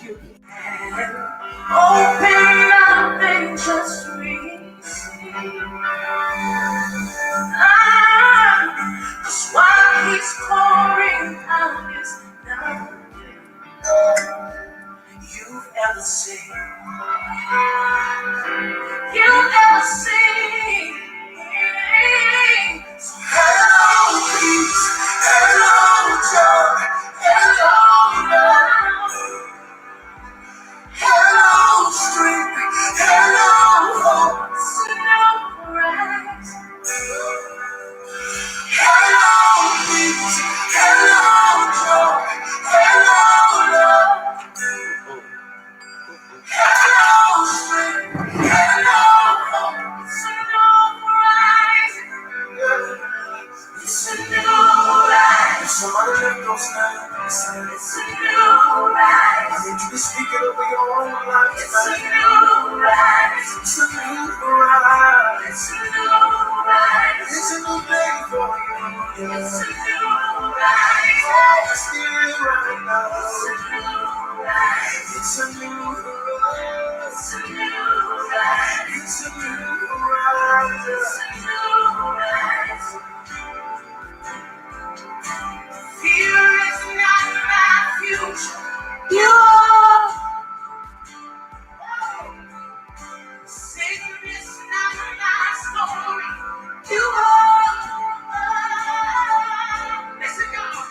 you. And open up and just receive. Cause while he's pouring out his love, you've ever seen. You've ever seen. So hello, peace. Hello, joy. Hello, love. Hello, strength. Hello, hope. It's a new rise. Hello, peace. Hello, joy. Hello, love. Hello, strength. Hello, hope. It's a new rise. It's a new rise. Somebody lift those hands. It's a new rise. I need you to speak it over your own life. It's a new rise. It's a new rise. It's a new rise. It's a new day for you. It's a new rise. Oh, it's here right now. It's a new rise. It's a new rise. It's a new rise. It's a new rise. It's a new rise. Fear is not my future. You are. Satan is not my story. You are. Listen, God.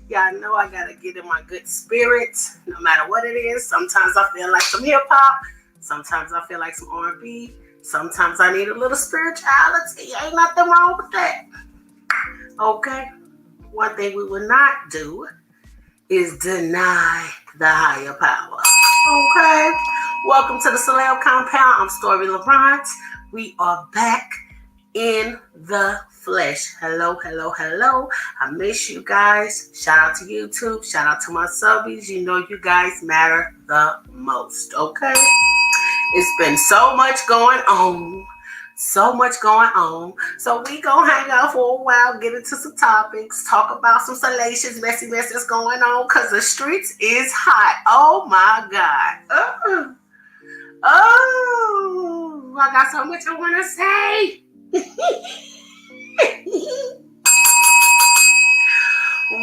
Y'all know I gotta get in my good spirits, no matter what it is. Sometimes I feel like some hip hop. Sometimes I feel like some R&B. Sometimes I need a little spirituality. Ain't nothing wrong with that. Okay? One thing we will not do is deny the higher power. Okay? Welcome to the Celeb Compound. I'm Story Laurent. We are back in the flesh. Hello. I miss you guys. Shout out to YouTube. Shout out to my subbies. You know you guys matter the most. Okay? It's been so much going on. So we gonna hang out for a while, get into some topics, talk about some salacious, messy mess that's going on, because the streets is hot. Oh my God. Oh, I got so much I want to say.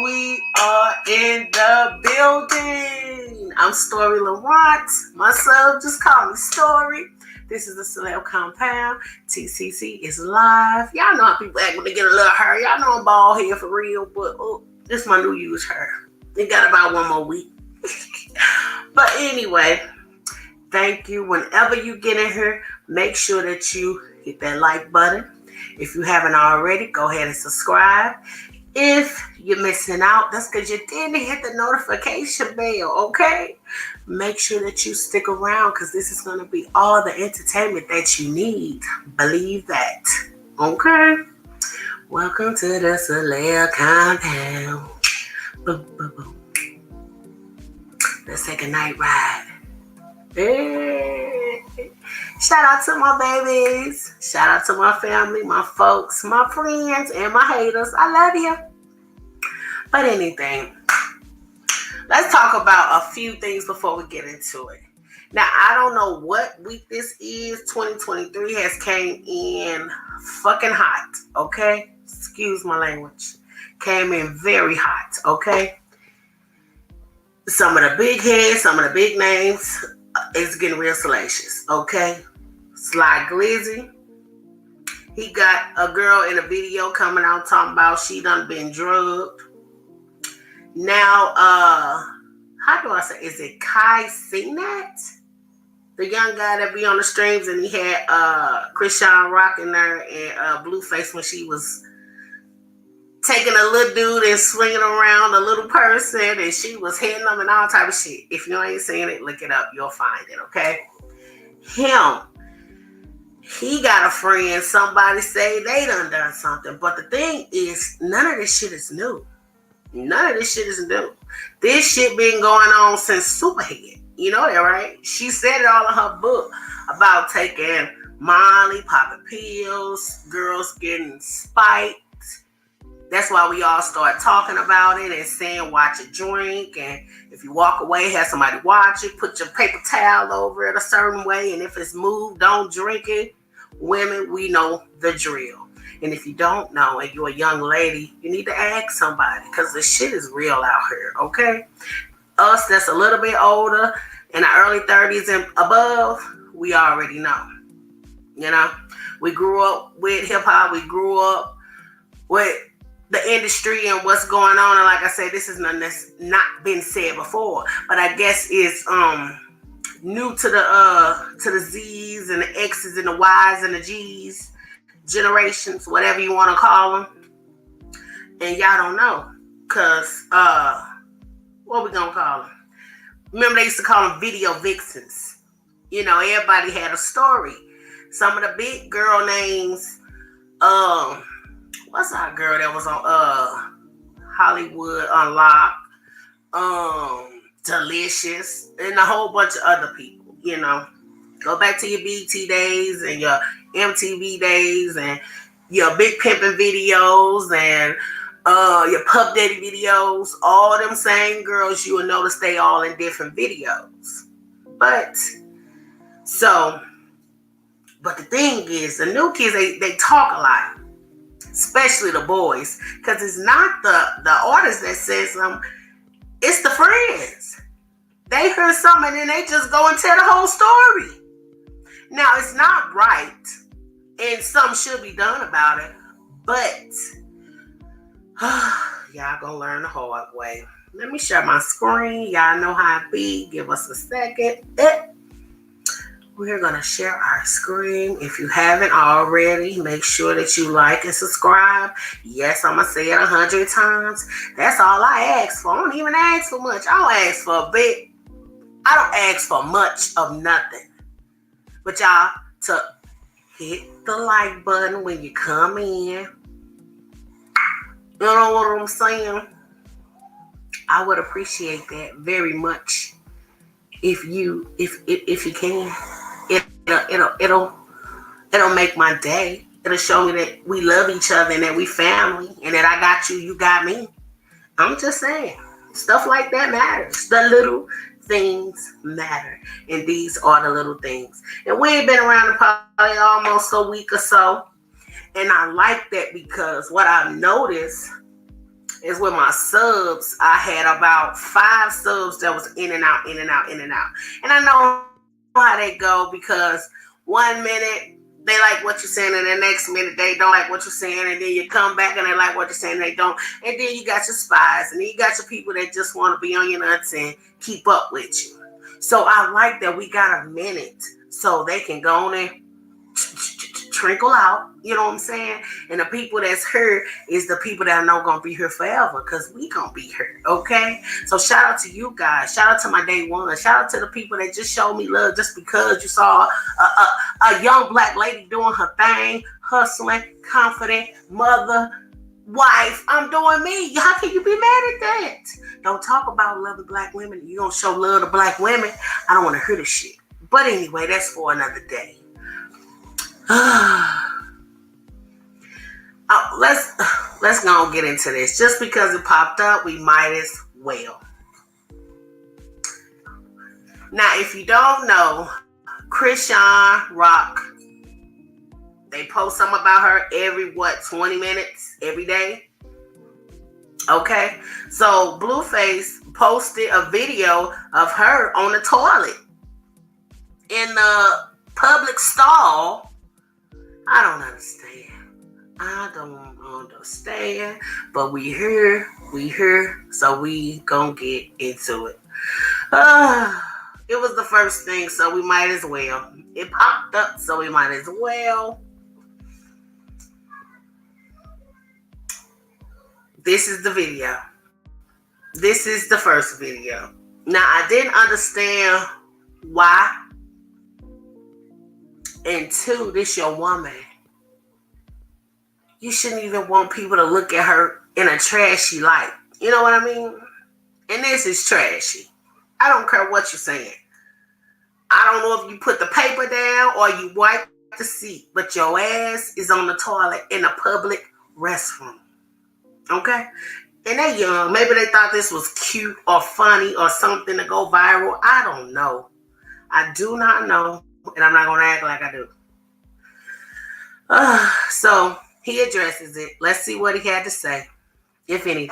We are in the building. I'm Story Laurent. My sub just call me Story. This is the Celeb Compound. TCC is live. Y'all know how people act when they get a little hair. Y'all know I'm bald head for real, but this is my new use hair. It got about one more week. But anyway, thank you. Whenever you get in here, make sure that you hit that like button. If you haven't already, go ahead and subscribe. If you're missing out, that's because you didn't hit the notification bell, okay? Make sure that you stick around, because this is going to be all the entertainment that you need. Believe that, okay? Welcome to the Celeb Compound. Boom, boom, boom. Let's take a night ride. Hey. Shout out to my babies. Shout out to my family, my folks, my friends, and my haters. I love you. But anything, let's talk about a few things before we get into it. Now, I don't know what week this is. 2023 has came in fucking hot, okay? Excuse my language. Came in very hot, okay? Some of the big heads, some of the big names, it's getting real salacious, okay? Shyglizzy, he got a girl in a video coming out talking about she done been drugged. Now, how do I say? Is it Cenat? The young guy that be on the streams, and he had Christian Rock in there and Blueface when she was taking a little dude and swinging around a little person, and she was hitting them and all type of shit. If you ain't seen it, look it up. You'll find it, okay? He got a friend. Somebody say they done something. But the thing is, none of this shit is new. This shit been going on since Superhead. You know that, right? She said it all in her book about taking Molly, popping pills, girls getting spiked. That's why we all start talking about it and saying, watch it, drink. And if you walk away, have somebody watch it. Put your paper towel over it a certain way. And if it's moved, don't drink it. Women, we know the drill. And if you don't know and you're a young lady, you need to ask somebody, because the shit is real out here, okay? Us that's a little bit older, in our early 30s and above, we already know. You know? We grew up with hip-hop. We grew up with the industry and what's going on. And like I said, this is nothing that's not been said before. But I guess it's new to the Z's and the X's and the Y's and the G's. Generations, whatever you want to call them, and y'all don't know, cause what we gonna call them? Remember they used to call them video vixens. You know, everybody had a story. Some of the big girl names, what's our girl that was on Hollywood Unlocked, Delicious, and a whole bunch of other people. You know, go back to your BT days and your MTV days and your Big Pimpin' videos and your Puff Daddy videos. All them same girls, you will notice they all in different videos. But the thing is, the new kids, they talk a lot, especially the boys, because it's not the artist that says them, it's the friends. They hear something and then they just go and tell the whole story. Now, it's not right, and something should be done about it, but Y'all gonna learn the hard way. Let me share my screen. Y'all know how it be. Give us a second. We're gonna share our screen. If you haven't already, make sure that you like and subscribe. Yes, I'm gonna say it 100 times. That's all I ask for. I don't even ask for much. I don't ask for a bit. I don't ask for much of nothing. But y'all, to hit the like button when you come in. You know what I'm saying? I would appreciate that very much if you can. It'll make my day. It'll show me that we love each other and that we family and that I got you, you got me. I'm just saying, stuff like that matters. The little things matter, and these are the little things. And we ain't been around probably almost a week or so, and I like that because what I've noticed is with my subs, I had about 5 subs that was in and out, in and out, in and out. And I know how they go because 1 minute they like what you're saying and the next minute they don't like what you're saying, and then you come back and they like what you're saying and they don't. And then you got your spies and then you got your people that just want to be on your nuts and keep up with you. So I like that we got a minute so they can go on and trickle out, you know what I'm saying? And the people that's here is the people that I know gonna be here forever, because we gonna be here, okay? So shout out to you guys. Shout out to my day one. Shout out to the people that just showed me love just because you saw a young black lady doing her thing, hustling, confident, mother, wife. I'm doing me. How can you be mad at that? Don't talk about loving black women. You don't show love to black women. I don't want to hear this shit. But anyway, that's for another day. Let's go and get into this. Just because it popped up, we might as well. Now, if you don't know, Christian Rock, they post something about her every 20 minutes every day. Okay, so Blueface posted a video of her on the toilet in the public stall. I don't understand, but we here, so we gonna get into it. It was the first thing, so we might as well. It popped up, so we might as well. This is the video. This is the first video. Now, I didn't understand why. And 2, this your woman. You shouldn't even want people to look at her in a trashy light. You know what I mean? And this is trashy. I don't care what you're saying. I don't know if you put the paper down or you wipe the seat, but your ass is on the toilet in a public restroom. Okay? And they young. Maybe they thought this was cute or funny or something to go viral. I don't know. I do not know. And I'm not going to act like I do. So he addresses it. Let's see what he had to say, if anything.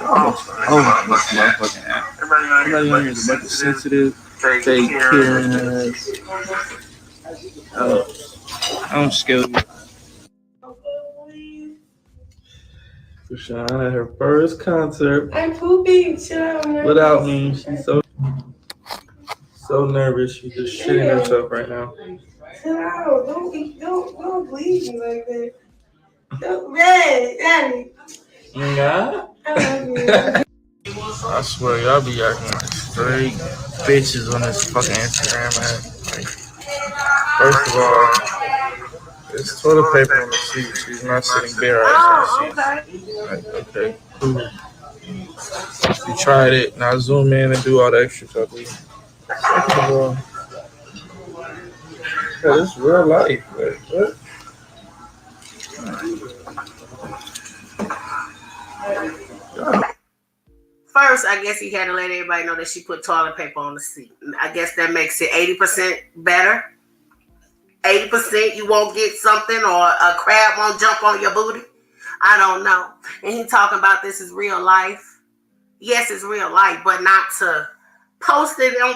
Oh, motherfucking app. Everybody on here is a bunch of sensitive, fake killers. I'm scared. Krishan had her first concert. I'm pooping. Chill out. Without me, she's so nervous. She's just shitting herself right now. Chill out. Don't bleed me like that. Don't, Daddy. Yeah. I love you. I swear, y'all be acting like straight bitches on this fucking Instagram, man. Like, first of all, there's toilet paper on the seat. She's not sitting bare ass on the seat. Like, okay, cool. You tried it. Now zoom in and do all the extra stuff. Second of all, yeah, this is real life. Like, what? First, I guess he had to let everybody know that she put toilet paper on the seat. I guess that makes it 80% better. 80% you won't get something, or a crab won't jump on your booty. I don't know. And he talking about this is real life. Yes, it's real life, but not to post it on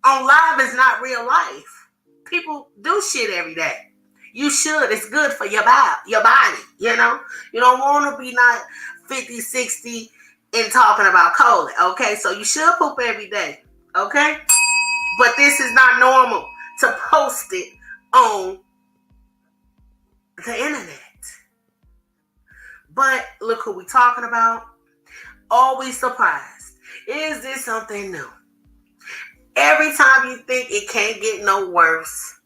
live is not real life. People do shit every day. You should. It's good for your body, you know? You don't want to be not 50, 60 and talking about colon, okay? So you should poop every day, okay? But this is not normal to post it on the internet. But look who we talking about. Always surprised. Is this something new? Every time you think it can't get no worse,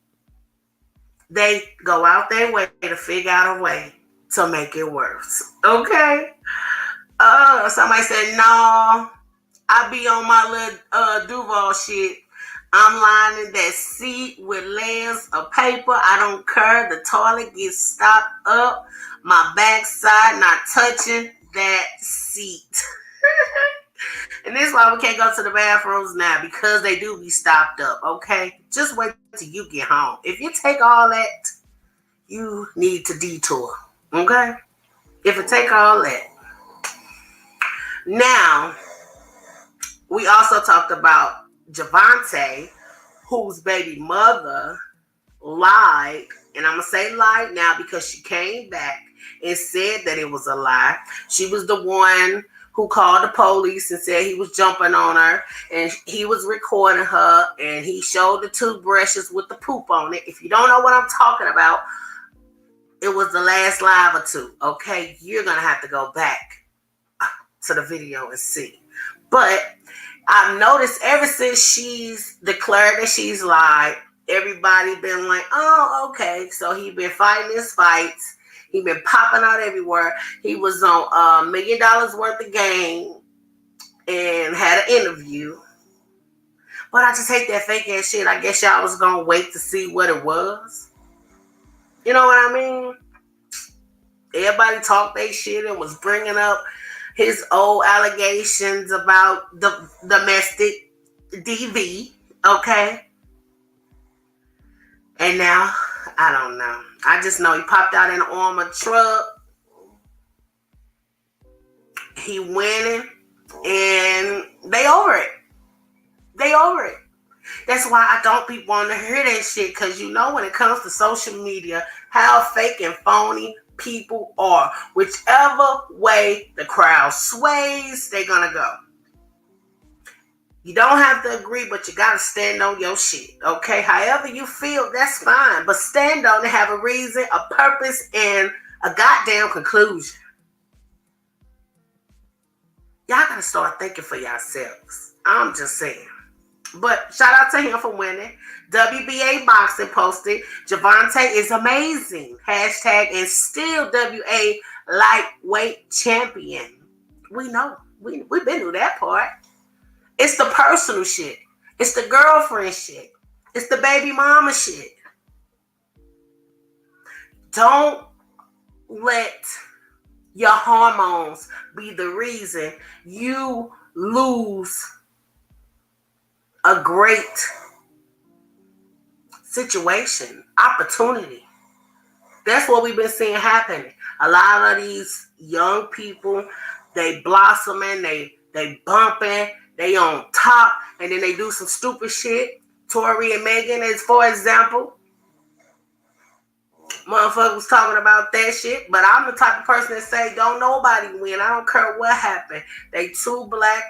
they go out their way to figure out a way to make it worse. Okay? Somebody said, no, I be on my little Duval shit. I'm lying in that seat with layers of paper. I don't care. The toilet gets stopped up. My backside not touching that seat. And this is why we can't go to the bathrooms now, because they do be stopped up, okay? Just wait till you get home. If you take all that, you need to detour, okay? If it take all that. Now, we also talked about Javante, whose baby mother lied, and I'm going to say lied now because she came back and said that it was a lie. She was the one who called the police and said he was jumping on her, and he was recording her, and he showed the toothbrushes with the poop on it. If you don't know what I'm talking about, it was the last live or two, okay? You're going to have to go back to the video and see. But I've noticed ever since she's declared that she's lied, everybody been like, oh, okay. So he been fighting his fights. He been popping out everywhere. He was on $1 million worth of game and had an interview. But I just hate that fake ass shit. I guess y'all was gonna wait to see what it was. You know what I mean? Everybody talked they shit and was bringing up his old allegations about the domestic DV, okay? And now, I don't know. I just know he popped out in an armored truck. He winning, and they over it. They over it. That's why I don't be wanting to hear that shit, because you know when it comes to social media, how fake and phony people are. Whichever way the crowd sways, they're gonna go. You don't have to agree, but you gotta stand on your shit, okay? However you feel, that's fine. But stand on it, have a reason, a purpose, and a goddamn conclusion. Y'all gotta start thinking for yourselves. I'm just saying. But shout out to him for winning. WBA Boxing posted, Javante is amazing. Hashtag and still WA lightweight champion. We know. We've been through that part. It's the personal shit. It's the girlfriend shit. It's the baby mama shit. Don't let your hormones be the reason you lose a great situation, opportunity. That's what we've been seeing happen. A lot of these young people, they blossoming, they bumping, they on top, and then they do some stupid shit. Tory and Megan, as for example. Motherfucker was talking about that shit, but I'm the type of person that say, don't nobody win. I don't care what happened. They two black,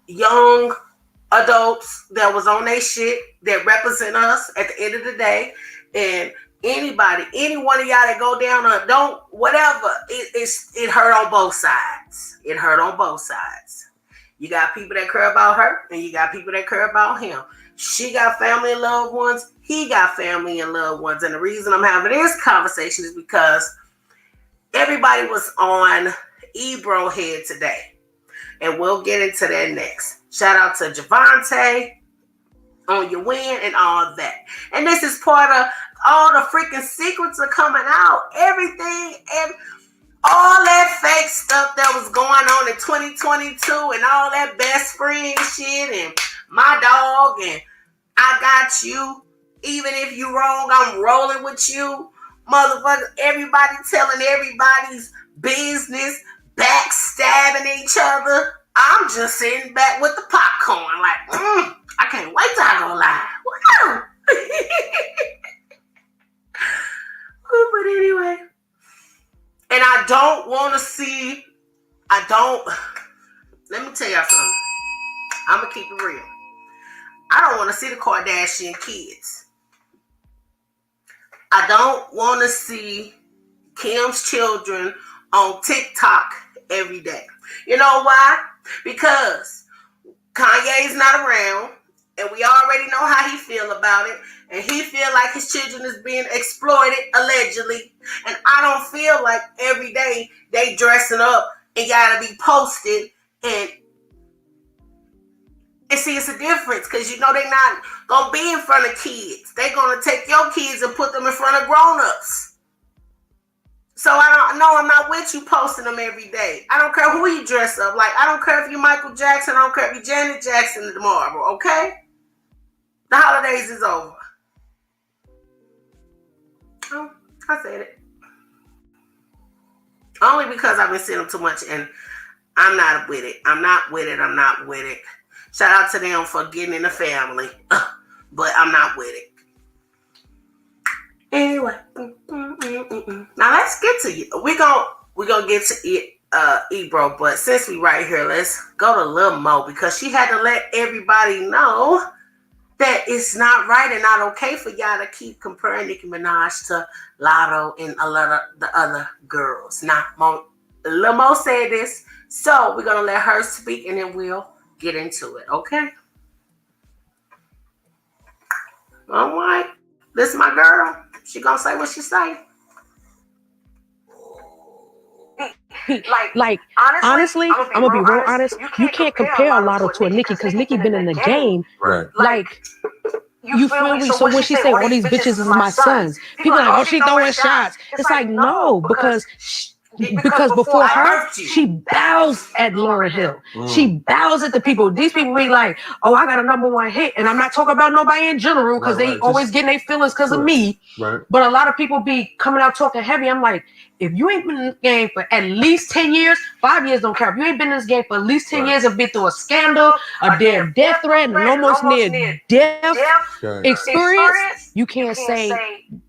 young adults that was on their shit that represent us at the end of the day. And anybody, any one of y'all that go down or don't, whatever, it hurt on both sides. It hurt on both sides. You got people that care about her, and you got people that care about him. She got family and loved ones. He got family and loved ones. And the reason I'm having this conversation is because everybody was on Ebro head today. And we'll get into that next. Shout out to Javante on your win and all that. And this is part of all the freaking secrets are coming out. Everything, all that fake stuff that was going on in 2022 and all that best friend shit and my dog and I got you. Even if you wrong, I'm rolling with you. Motherfucker, everybody telling everybody's business, backstabbing each other. I'm just sitting back with the popcorn like, I can't wait till I go live. But anyway, and I don't want to see. Let me tell y'all something. I'm gonna keep it real. I don't want to see the Kardashian kids. I don't want to see Kim's children on TikTok every day. You know why? Because Kanye's not around, and we already know how he feel about it, and he feel like his children is being exploited, allegedly, and I don't feel like every day they dressing up and gotta be posted, and see, it's a difference, because you know they're not gonna be in front of kids. They're gonna take your kids and put them in front of grown-ups. So I don't know, I'm not with you posting them every day. I don't care who you dress up like. I don't care if you're Michael Jackson. I don't care if you're Janet Jackson tomorrow, okay? The holidays is over. Oh, I said it. Only because I've been seeing them too much, and I'm not with it. I'm not with it. Shout out to them for getting in the family. But I'm not with it. Anyway. Now let's get to you. We're gonna get to it, Ebro, but since we right here, let's go to Lil Mo, because she had to let everybody know that it's not right and not okay for y'all to keep comparing Nicki Minaj to Lotto and a lot of the other girls. Now, Lil Mo said this, so we're gonna let her speak and then we'll get into it, okay? All right. This is my girl. She gonna say what she say. Like honestly, I'm gonna be real honest. You can't compare a Lotto to a Nicki, because Nicki been in the game. Right. Like, you feel me? So when she say all these bitches is my sons, people are like, oh, she throwing shots. It's like, no, because before her, she bows at Lauryn Hill. She bows at the people. These people be like, oh, I got a #1 hit. And I'm not talking about nobody in general, because they always getting their feelings because of me. Right. But a lot of people be coming out talking heavy. I'm like, if you ain't been in this game for at least 10 years, 5 years don't care. If you ain't been in this game for at least 10 years and been through a scandal, a damn death threat, and an almost near death experience, you can't say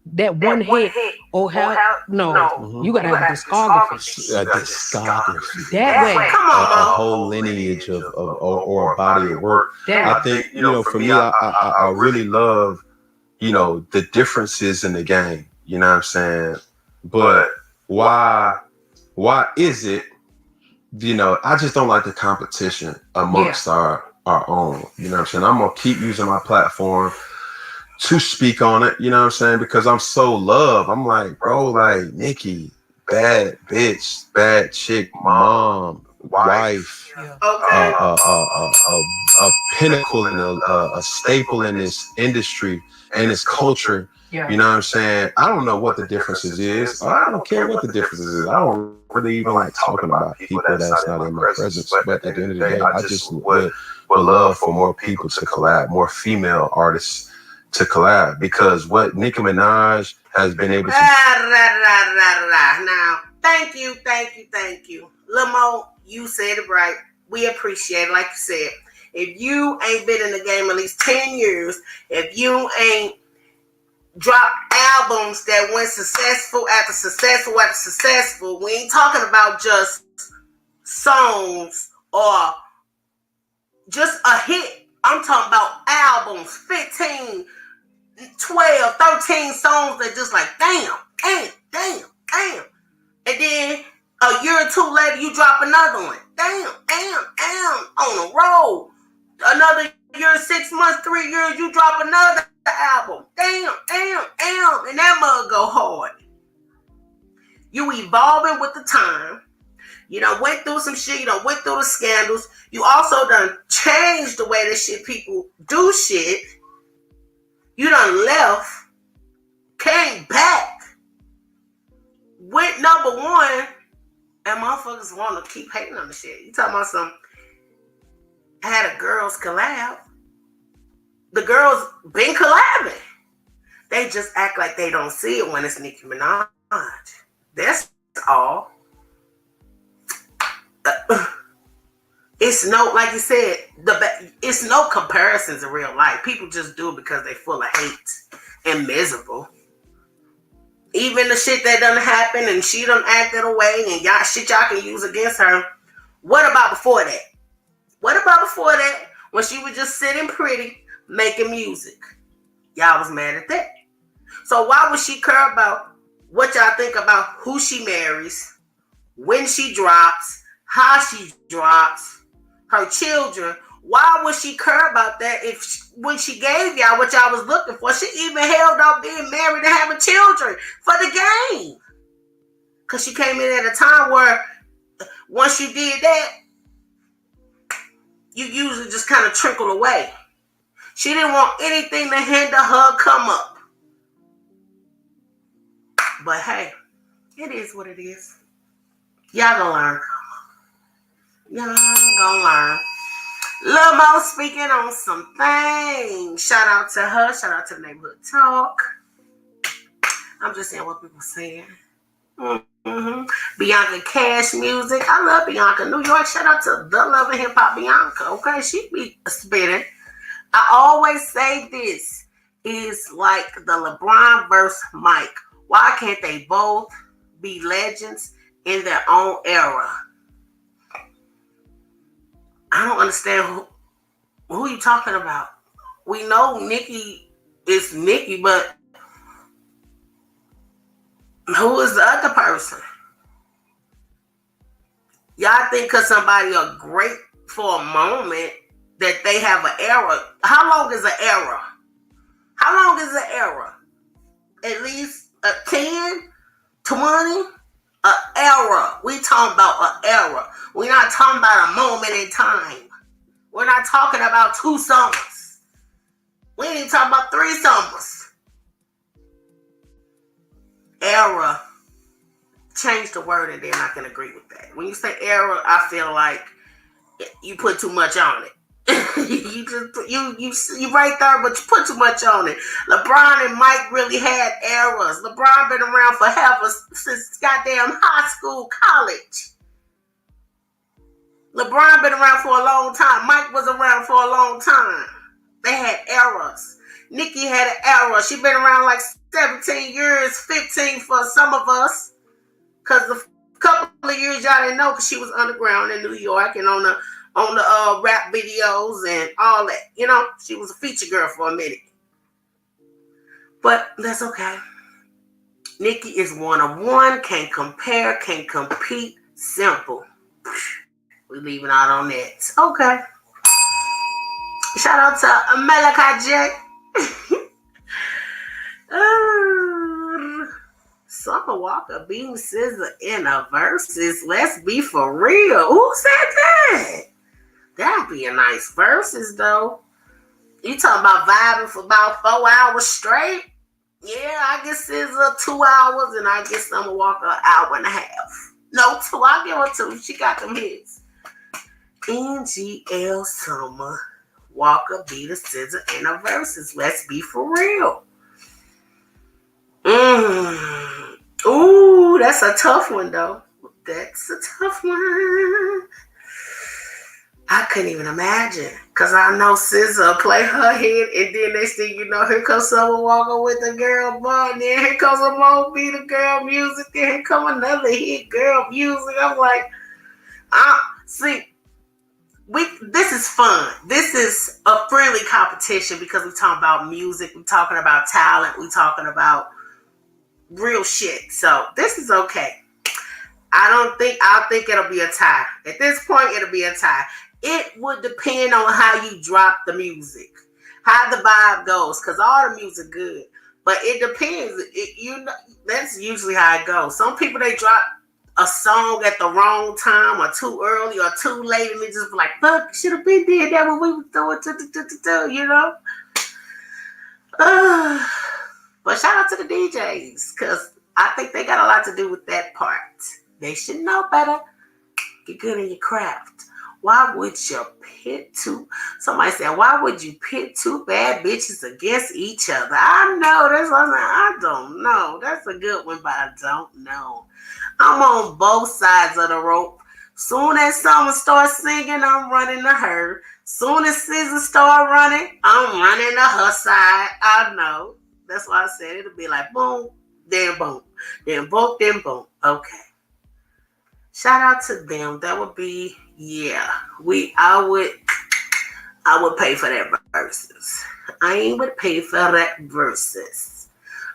that one hit, oh hell, no. You gotta have a discography. A discography. That way. Come on, A whole lineage of or a body of work. That I think, for me, I really love, the differences in the game. You know what I'm saying? But why is it, I just don't like the competition amongst our own. You know what I'm saying? I'm gonna keep using my platform to speak on it, you know what I'm saying? Because I'm so loved. I'm like, bro, like Nicki, bad bitch, bad chick, mom, wife, a pinnacle and a staple in this industry and this culture. Yeah. You know what I'm saying? I don't know what the differences is. I don't care what the differences is. I don't really even like talking about people that's not in my presence. But at the end of the day, I just would love for more people to collab, more female artists to collab, because what Nicki Minaj has been able to. Now, thank you. Lil Mo, you said it right. We appreciate it. Like you said, if you ain't been in the game at least 10 years, if you ain't dropped albums that went successful after successful, we ain't talking about just songs or just a hit. I'm talking about albums, 15, 12, 13 songs that just like, damn. And then a year or two later, you drop another one. Damn, on the road. Another year, 6 months, 3 years, you drop another album. Damn. And that mug go hard. You evolving with the time. You done went through some shit. You done went through the scandals. You also done changed the way that shit people do shit. You done left, came back, went #1, and motherfuckers want to keep hating on the shit. You talking about some, had a girls collab. The girls been collabing. They just act like they don't see it when it's Nicki Minaj. That's all. It's no, like you said, it's no comparisons in real life. People just do it because they full of hate and miserable. even the shit that done happen and she done acted away and y'all can use against her. What about before that? What about before that when she was just sitting pretty making music? Y'all was mad at that. So why would she care about what y'all think about who she marries, when she drops, how she drops, her children? Why would she care about that when she gave y'all what y'all was looking for? She even held up being married and having children for the game. Because she came in at a time where once you did that, you usually just kind of trickle away. She didn't want anything to hinder her come up. But hey, it is what it is. Y'all gonna learn. Y'all gonna learn. Lil Mo speaking on some things. Shout out to her. Shout out to Neighborhood Talk. I'm just saying what people saying. Mm-hmm. Bianca Cash Music. I love Bianca. New York. Shout out to the Love and Hip Hop Bianca. Okay, she be spitting. I always say this is like the LeBron versus Mike. Why can't they both be legends in their own era? I don't understand who you talking about. We know Nicki is Nicki, but who is the other person? Y'all think because somebody are great for a moment that they have an era. How long is an era? How long is an era? At least 10, 20? An era. We talking about an era. We're not talking about a moment in time. We're not talking about 2 summers. We ain't even talking about 3 summers. Era. Change the word and then I can agree with that. When you say era, I feel like you put too much on it. you right there, but you put too much on it. LeBron and Mike really had eras. LeBron been around forever since goddamn high school, college. LeBron been around for a long time. Mike was around for a long time. They had eras. Nicki had an era. She been around like 17 years, 15 for some of us. Because a couple of years y'all didn't know because she was underground in New York and on the rap videos and all that. You know, she was a feature girl for a minute. But that's okay. Nicki is one of one, can't compare, can't compete, simple. We leaving out on that. Okay. Shout out to Malachi J. Summer Walker beating SZA in a versus. Let's be for real. Who said that? That'd be a nice versus though. You talking about vibing for about 4 hours straight? Yeah, I guess SZA 2 hours and I guess Summer Walker an hour and a half. No, 2. I'll give her 2. She got them hits. NGL Summer Walker beat a SZA in a versus. Let's be for real. Ooh, that's a tough one though. That's a tough one. I couldn't even imagine. Because I know SZA play her head and then next thing you know, here comes Summer Walker with the girl bar and then here comes a more beat of girl music and here come another hit girl music. I'm like, this is fun. This is a friendly competition because we're talking about music, we're talking about talent, we're talking about real shit. So this is okay. I think it'll be a tie. At this point, it'll be a tie. It would depend on how you drop the music, how the vibe goes, because all the music good. But it depends. That's usually how it goes. Some people, they drop a song at the wrong time or too early or too late and they just be like, fuck, should have been there. That what we were doing, you know? But shout out to the DJs because I think they got a lot to do with that part. They should know better. Get good in your craft. Why would you pit somebody said, why would you pit 2 bad bitches against each other? I know, that's what I don't know. That's a good one, but I don't know. I'm on both sides of the rope. Soon as someone starts singing, I'm running to her. Soon as SZA start running, I'm running to her side. I know. That's why I said it'll be like boom, then boom. Then book, then boom. Okay. Shout out to them. That would be, yeah. I would pay for that versus. I ain't would pay for that versus.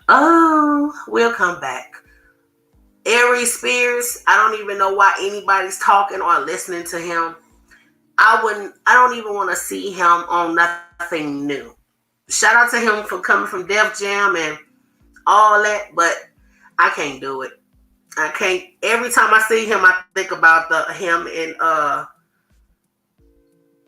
Oh, we'll come back. Aries Spears, I don't even know why anybody's talking or listening to him. I don't even want to see him on nothing new. Shout out to him for coming from Def Jam and all that, but I can't do it. I can't. Every time I see him, I think about him and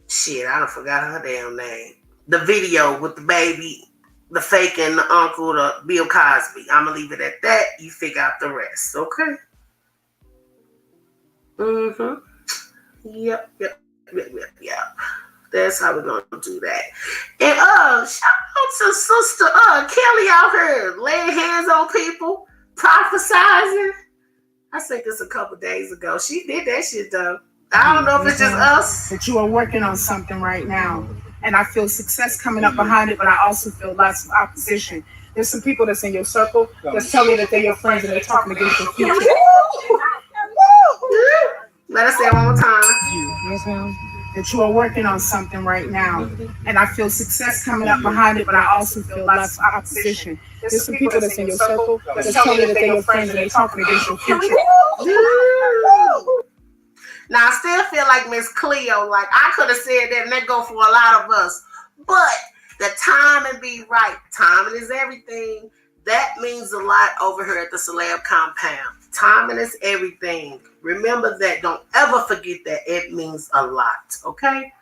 shit, I done forgot her damn name. The video with the baby, the fake and the uncle, the Bill Cosby. I'm gonna leave it at that. You figure out the rest, okay? Yep. That's how we're gonna do that. And shout out to Sister Kelly out here laying hands on people, prophesizing. I think it's a couple days ago. She did that shit though. I don't know if it's just us. That you are working on something right now. And I feel success coming up behind it, but I also feel lots of opposition. There's some people that's in your circle that's telling you that they're your friends and they're talking against your future. Let us say it one more time. Yes, ma'am. That you are working on something right now. And I feel success coming up behind it, but I also feel lots of opposition. There's some people that's in your circle that's telling you that they're your friends and they're talking against your future. Now, I still feel like Miss Cleo, like I could have said that and that go for a lot of us. But the timing be right. Timing is everything. That means a lot over here at the Celeb Compound. Timing is everything. Remember that. Don't ever forget that. It means a lot. Okay?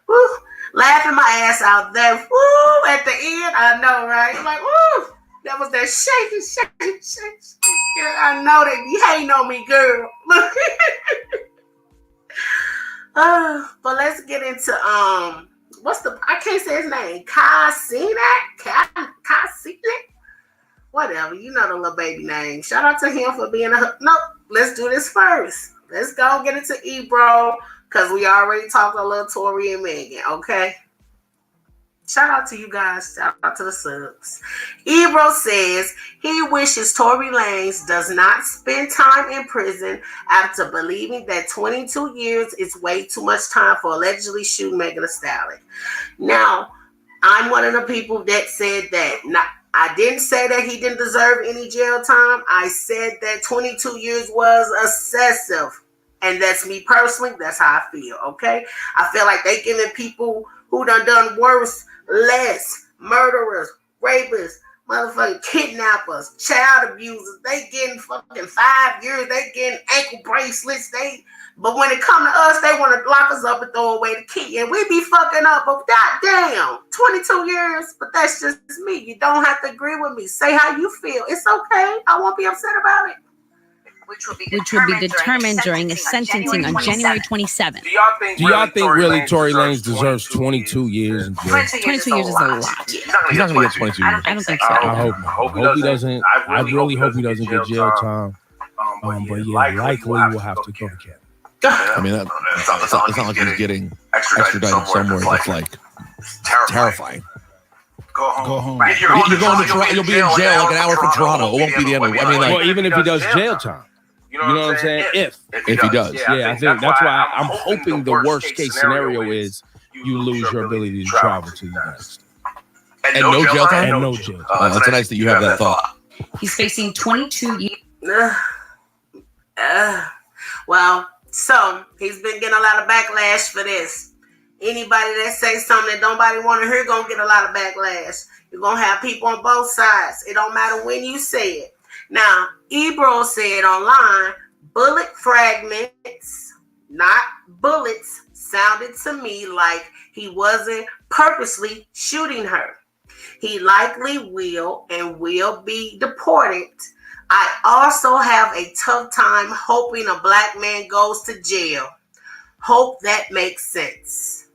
Woo. Laughing my ass out there. Woo. At the end, I know, right? Like, woo. That was that shaking. Girl, I know that you hating on me, girl. But let's get into I can't say his name. Cenat? Whatever, you know the little baby name. Shout out to him for being nope. Let's do this first. Let's go get into Ebro because we already talked a little Tory and Megan. Okay. Shout out to you guys. Shout out to the subs. Ebro says he wishes Tory Lanez does not spend time in prison after believing that 22 years is way too much time for allegedly shooting Megan Thee Stallion. Now, I'm one of the people that said that. I didn't say that he didn't deserve any jail time. I said that 22 years was excessive. And that's me personally. That's how I feel, okay? I feel like they giving people who done worse less. Murderers, rapists, motherfucking kidnappers, child abusers. They getting fucking 5 years. They getting ankle bracelets. But when it come to us, they want to lock us up and throw away the key. And we be fucking up. But goddamn, 22 years. But that's just me. You don't have to agree with me. Say how you feel. It's okay. I won't be upset about it. Which will be determined during a sentencing on January 27th. Do y'all think really Tory Lanez deserves 22 years in jail? 22 years is a lot. He's not going to get 22 years. I don't think so. I hope he doesn't. I really hope he doesn't get jail time. But yeah, likely we'll have to go to Canada. I mean, it's not like he's getting extradited somewhere that's like terrifying. Go home. You're going to Toronto. You'll be in jail like an hour from Toronto. It won't be the end of it. I mean, well, even if he does jail time. You know what I'm saying? If he does. Yeah, I think that's why I'm hoping the worst case scenario is you lose your ability to travel to the United States. And no jail time? And no jail time. That's nice that you have that thought. He's facing 22 years. Well, so he's been getting a lot of backlash for this. Anybody that say something that nobody want to hear gonna get a lot of backlash. You're gonna have people on both sides. It don't matter when you say it. Now, Ebro said online, bullet fragments, not bullets, sounded to me like he wasn't purposely shooting her. He likely will and will be deported. I also have a tough time hoping a black man goes to jail. Hope that makes sense.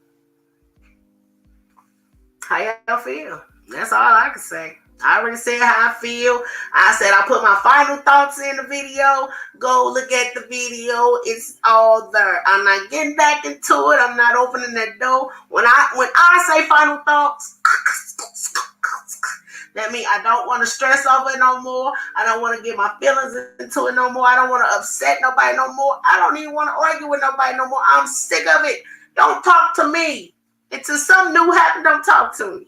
How y'all feel? That's all I can say. I already said how I feel. I said I put my final thoughts in the video. Go look at the video. It's all there. I'm not getting back into it. I'm not opening that door. When I say final thoughts, That means I don't want to stress over it no more. I don't want to get my feelings into it no more. I don't want to upset nobody no more. I don't even want to argue with nobody no more. I'm sick of it. Don't talk to me. Until something new happens, don't talk to me.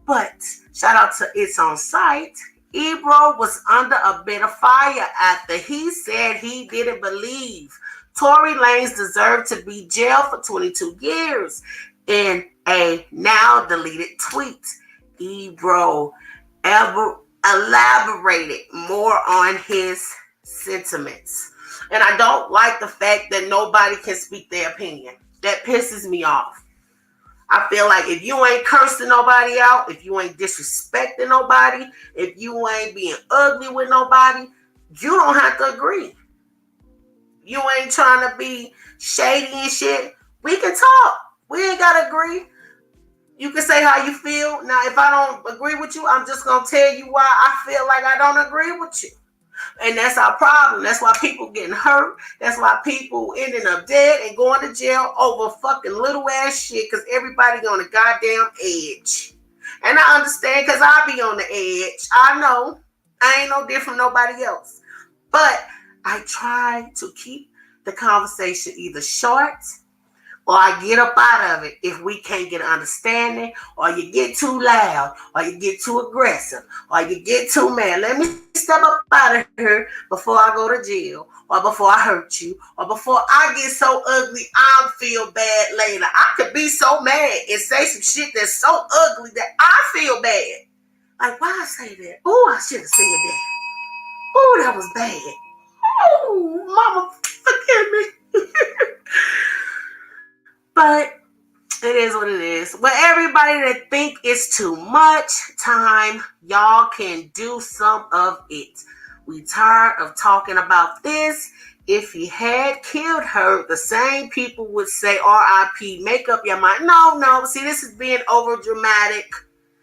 But shout out to It's On Site. Ebro was under a bit of fire after he said he didn't believe Tory Lanez deserved to be jailed for 22 years. In a now deleted tweet, Ebro elaborated more on his sentiments. And I don't like the fact that nobody can speak their opinion. That pisses me off. I feel like if you ain't cursing nobody out, if you ain't disrespecting nobody, if you ain't being ugly with nobody, you don't have to agree. You ain't trying to be shady and shit. We can talk. We ain't got to agree. You can say how you feel. Now, if I don't agree with you, I'm just going to tell you why I feel like I don't agree with you. And that's our problem. That's why people getting hurt. That's why people ending up dead and going to jail over fucking little ass shit because everybody on the goddamn edge. And I understand because I be on the edge. I know. I ain't no different from nobody else. But I try to keep the conversation either short or I get up out of it if we can't get an understanding, or you get too loud, or you get too aggressive, or you get too mad. Let me step up out of here before I go to jail, or before I hurt you, or before I get so ugly I'll feel bad later. I could be so mad and say some shit that's so ugly that I feel bad. Like, why I say that? Oh, I should have said that. Oh, that was bad. Oh, mama, forgive me. But it is what it is. But everybody that think it's too much time, y'all can do some of it. We tired of talking about this. If he had killed her, the same people would say R.I.P. Make up your mind. No. See, this is being over dramatic.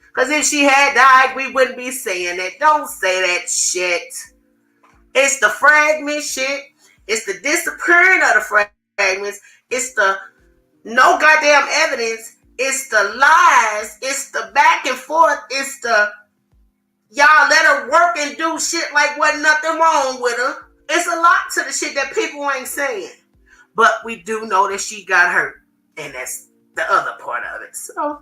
Because if she had died, we wouldn't be saying that. Don't say that shit. It's the fragment shit. It's the disappearing of the fragments. It's the no goddamn evidence. It's the lies. It's the back and forth. It's the y'all let her work and do shit like wasn't nothing wrong with her. It's a lot to the shit that people ain't saying. But we do know that she got hurt. And that's the other part of it. So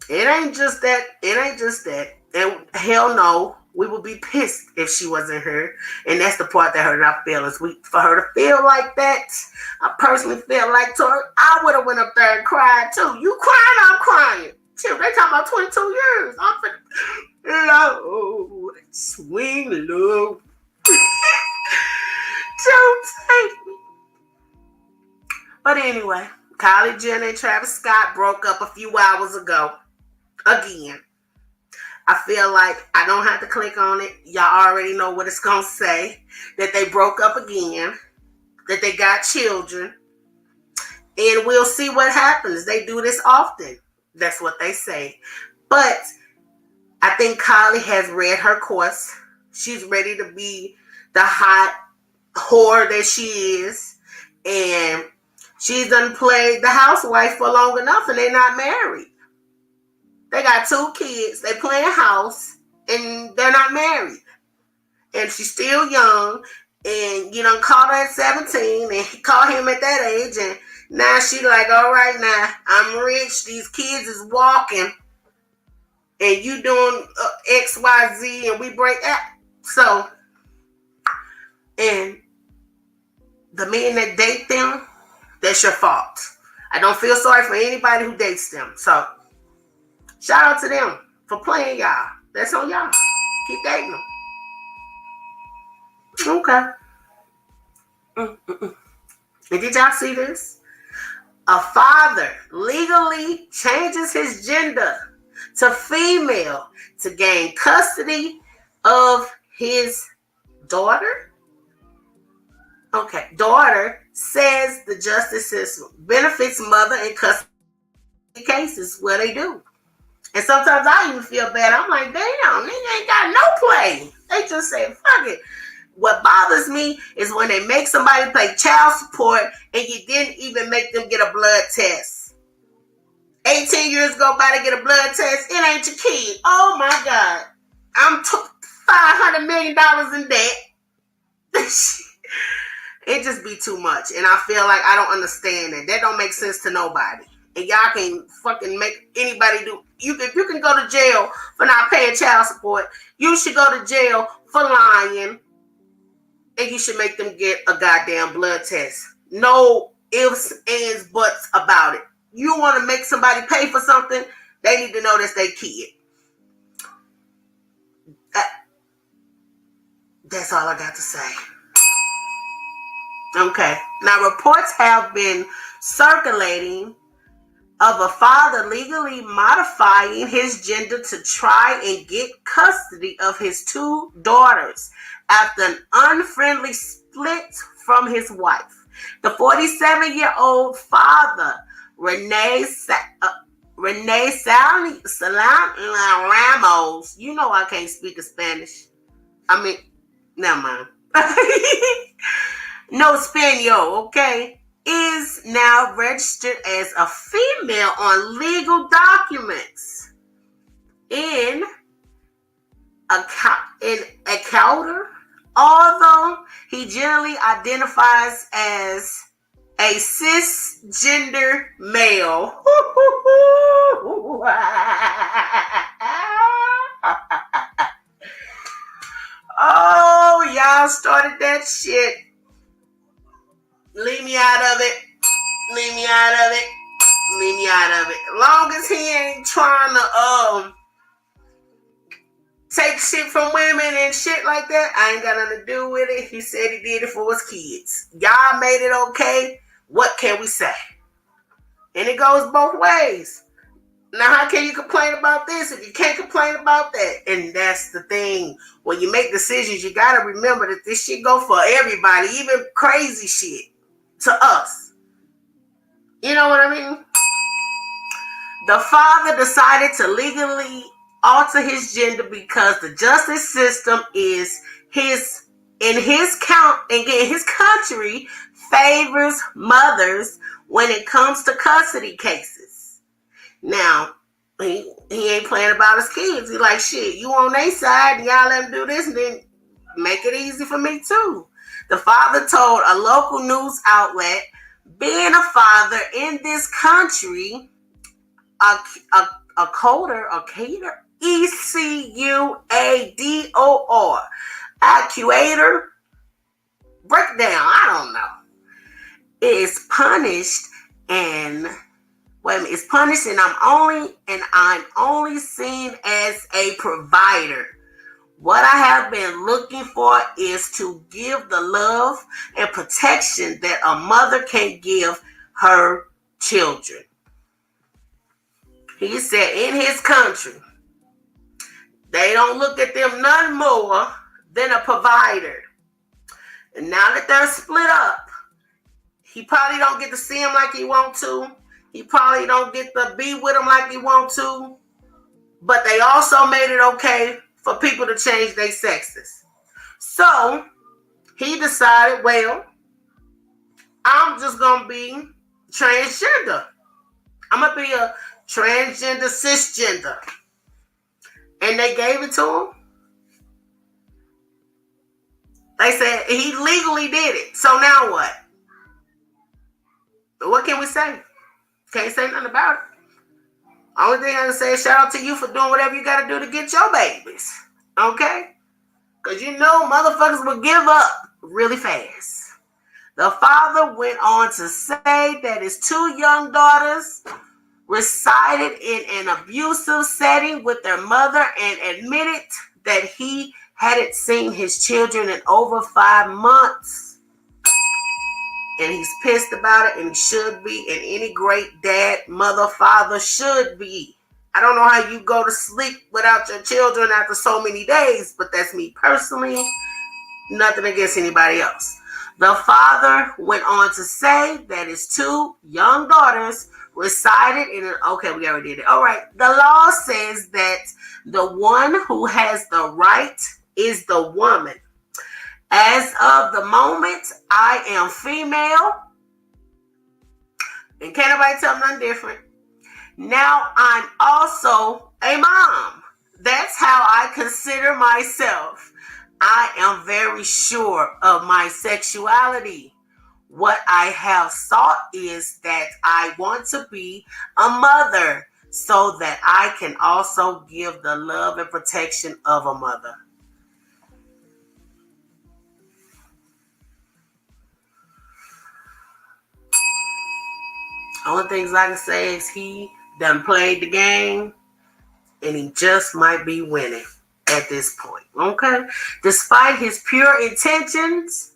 it ain't just that. It ain't just that. And hell no, we would be pissed if she wasn't here. And that's the part that hurt our feelings. For her to feel like that, I personally feel like Tori, I would have went up there and cried too. You crying, I'm crying. Chill, they talking about 22 years. I'm finna low, swing low. Don't take me. But anyway, Kylie Jenner and Travis Scott broke up a few hours ago. Again. I feel like I don't have to click on it. Y'all already know what it's going to say. That they broke up again. That they got children. And we'll see what happens. They do this often. That's what they say. But I think Kylie has read her course. She's ready to be the hot whore that she is. And she's done played the housewife for long enough and they're not married. They got 2 kids. They playing house, and they're not married. And she's still young, and you done caught her at 17, and he caught him at that age, and now she like, all right, now, I'm rich, these kids is walking, and you doing X, Y, Z, and we break up. So, and the men that date them, that's your fault. I don't feel sorry for anybody who dates them, so shout out to them for playing y'all. That's on y'all. Keep dating them. Okay. And did y'all see this? A father legally changes his gender to female to gain custody of his daughter. Okay. Daughter says the justice system benefits mother in custody cases where they do. And sometimes I even feel bad. I'm like, damn, nigga ain't got no play. They just say, fuck it. What bothers me is when they make somebody pay child support and you didn't even make them get a blood test. 18 years go by to get a blood test. It ain't your kid. Oh my God. I'm $500 million in debt. It just be too much. And I feel like I don't understand that. That don't make sense to nobody. And y'all can fucking make anybody do. You can go to jail for not paying child support. You should go to jail for lying. And you should make them get a goddamn blood test. No ifs, ands, buts about it. You want to make somebody pay for something, they need to know that's their kid. That's all I got to say. Okay. Now, reports have been circulating of a father legally modifying his gender to try and get custody of his two daughters after an unfriendly split from his wife. The 47-year-old father, Renee Ramos, you know I can't speak of Spanish. I mean, never mind. No Spaniel, okay? Is now registered as a female on legal documents in Ecuador, although he generally identifies as a cisgender male. Oh, y'all started that shit. Leave me out of it. Leave me out of it. Leave me out of it. Long as he ain't trying to take shit from women and shit like that, I ain't got nothing to do with it. He said he did it for his kids. Y'all made it okay. What can we say? And it goes both ways. Now, how can you complain about this if you can't complain about that? And that's the thing. When you make decisions, you got to remember that this shit go for everybody, even crazy shit, to us. You know what I mean? The father decided to legally alter his gender because the justice system is in his country favors mothers when it comes to custody cases. Now, he ain't playing about his kids. He like, shit, you on their side and y'all let him do this and then make it easy for me too. The father told a local news outlet, being a father in this country, a coder, ECUADOR, actuator, breakdown, I don't know, is punished and it's punished and I'm only seen as a provider. What I have been looking for is to give the love and protection that a mother can give her children. He said in his country, they don't look at them none more than a provider. And now that they're split up, he probably don't get to see him like he want to. He probably don't get to be with him like he want to. But they also made it okay for people to change their sexes. So he decided, well, I'm just going to be transgender. I'm going to be a transgender, cisgender. And they gave it to him. They said he legally did it. So now what? What can we say? Can't say nothing about it. Only thing I can say is shout out to you for doing whatever you got to do to get your babies. Okay? Because you know motherfuckers will give up really fast. The father went on to say that his two young daughters resided in an abusive setting with their mother and admitted that he hadn't seen his children in over 5 months. And he's pissed about it, and he should be, and any great dad, mother, father should be. I don't know how you go to sleep without your children after so many days, but that's me personally. Nothing against anybody else. The father went on to say that his two young daughters resided in an... Okay, we already did it. All right. The law says that the one who has the right is the woman. As of the moment, I am female. And can't nobody tell me nothing different. Now I'm also a mom. That's how I consider myself. I am very sure of my sexuality. What I have sought is that I want to be a mother so that I can also give the love and protection of a mother. Only things I can say is he done played the game and he just might be winning at this point. Okay? Despite his pure intentions,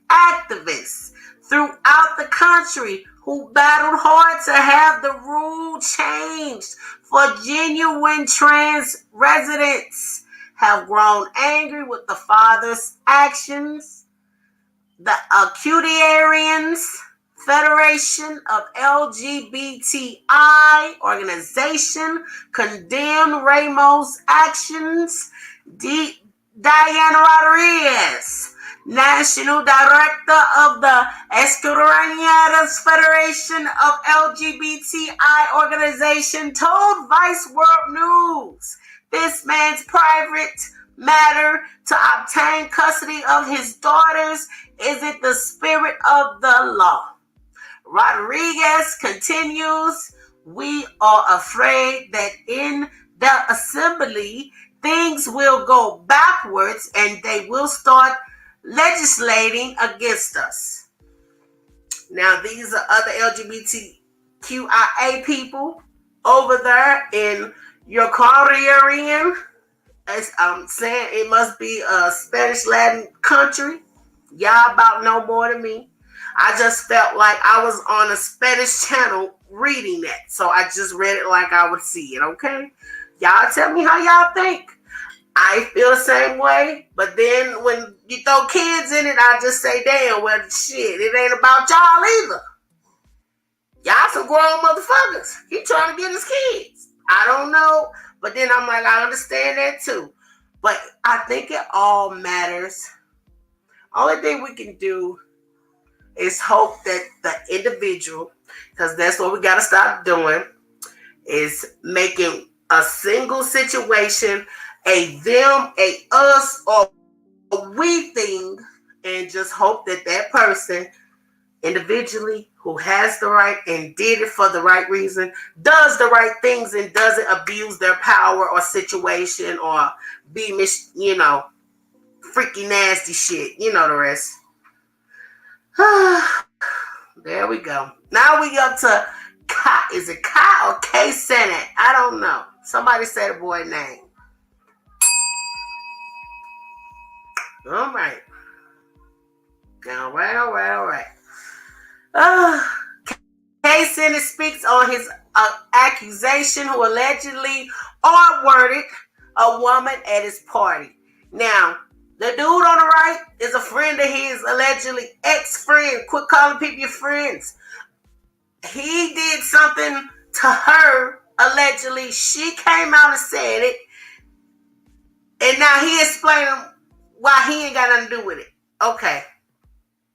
activists throughout the country who battled hard to have the rule changed for genuine trans residents have grown angry with the father's actions. The Acutarians Federation of LGBTI organization condemned Ramos' actions. Diana Rodriguez, National Director of the Escuderianas Federation of LGBTI organization, told Vice World News this man's private matter to obtain custody of his daughters isn't the spirit of the law. Rodriguez continues, we are afraid that in the assembly, things will go backwards and they will start legislating against us. Now, these are other LGBTQIA people over there in your Caribbean. As I'm saying, it must be a Spanish Latin country. Y'all about know more than me. I just felt like I was on a Spanish channel reading that. So I just read it like I would see it, okay? Y'all tell me how y'all think. I feel the same way. But then when you throw kids in it, I just say, damn, well, shit, it ain't about y'all either. Y'all some grown motherfuckers. He trying to get his kids. I don't know. But then I'm like, I understand that too. But I think it all matters. Only thing we can do is hope that the individual, because that's what we got to stop doing, is making a single situation a them, a us, or a we thing, and just hope that that person individually who has the right and did it for the right reason does the right things and doesn't abuse their power or situation or be freaky nasty shit. You know the rest. There we go. Now we up to Kai. Is it Kai or K Cenat? I don't know. Somebody say the boy name. All right. K Cenat speaks on his accusation who allegedly R-worded a woman at his party. Now, the dude on the right is a friend of his, allegedly ex-friend. Quit calling people your friends. He did something to her, allegedly. She came out and said it. And now he explaining why he ain't got nothing to do with it. Okay.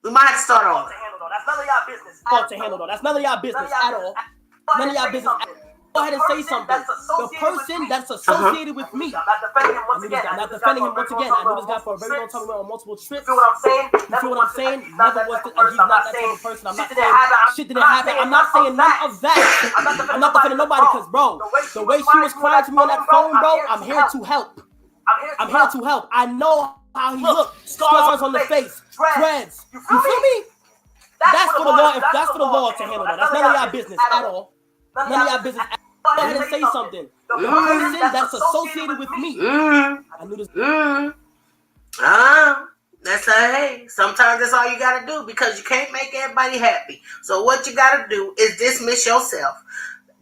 We might have to start over. That's none of y'all business. To handle though. That's none of y'all business at all. None of y'all business. Go ahead and say something. The person that's associated with me. I'm not defending him once again. I knew this guy for a very long time. We went on multiple trips. You feel what I'm saying? Never was. He's not that type of person. I'm not saying shit didn't happen. I'm not saying none of that. I'm not defending nobody because, bro, the way she was crying to me on that phone, bro, I'm here to help. I'm here to help. I know how he looked. Scars on the face, dreads. You feel me? That's for the law. If that's for the law to handle that. That's none of y'all business at all. None of y'all business. Go ahead and say something. The person that's associated with me. I knew this. That's hey. Sometimes that's all you gotta do because you can't make everybody happy. So what you gotta do is dismiss yourself.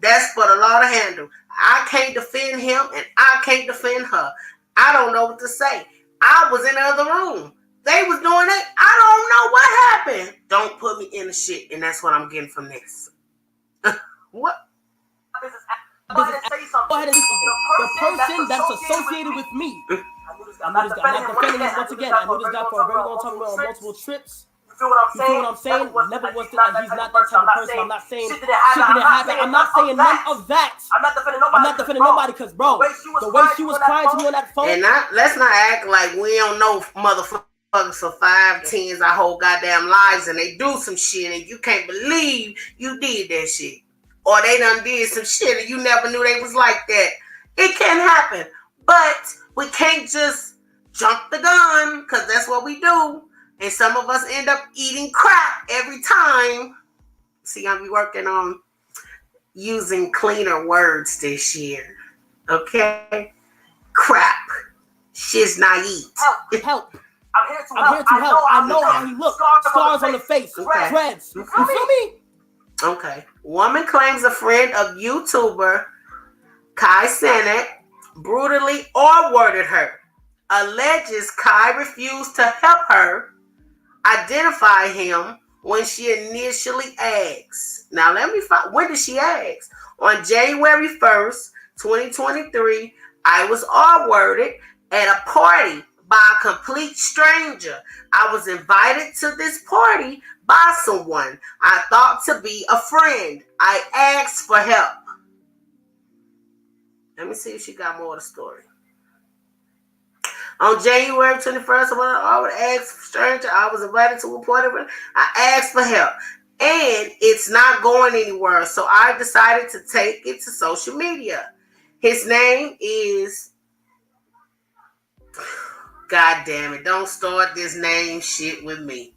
That's for the law to handle. I can't defend him and I can't defend her. I don't know what to say. I was in the other room. They was doing it. I don't know what happened. Don't put me in the shit, and that's what I'm getting from this. What? Go ahead and say something. The person that's associated with me. I'm not defending him once again. I knew this guy for a very long time. We went on multiple trips. You feel what I'm saying? Never was. He's not that type of person. I'm not saying shit didn't happen. I'm not saying none of that. I'm not defending nobody because, bro, the way she was crying to me on that phone. And let's not act like we don't know motherfuckers for 5, 10s our whole goddamn lives, and they do some shit and you can't believe you did that shit. Or they done did some shit and you never knew they was like that. It can happen. But we can't just jump the gun, because that's what we do. And some of us end up eating crap every time. See, I'll be working on using cleaner words this year. Okay? Crap. Shit's not eat. Help. I'm here to help. I know how he looks. Scars on the face. Okay. Dreads. You feel me? Okay. Woman claims a friend of YouTuber Kai Cenat brutally R-worded her. Alleges Kai refused to help her identify him when she initially asked. Now, let me find. When did she ask? On January 1st, 2023, I was R-worded at a party by a complete stranger. I was invited to this party by someone I thought to be a friend. I asked for help. Let me see if she got more of the story. On January 21st, I would ask for stranger. I was invited to a party. I asked for help. And it's not going anywhere. So I decided to take it to social media. His name is... God damn it. Don't start this name shit with me.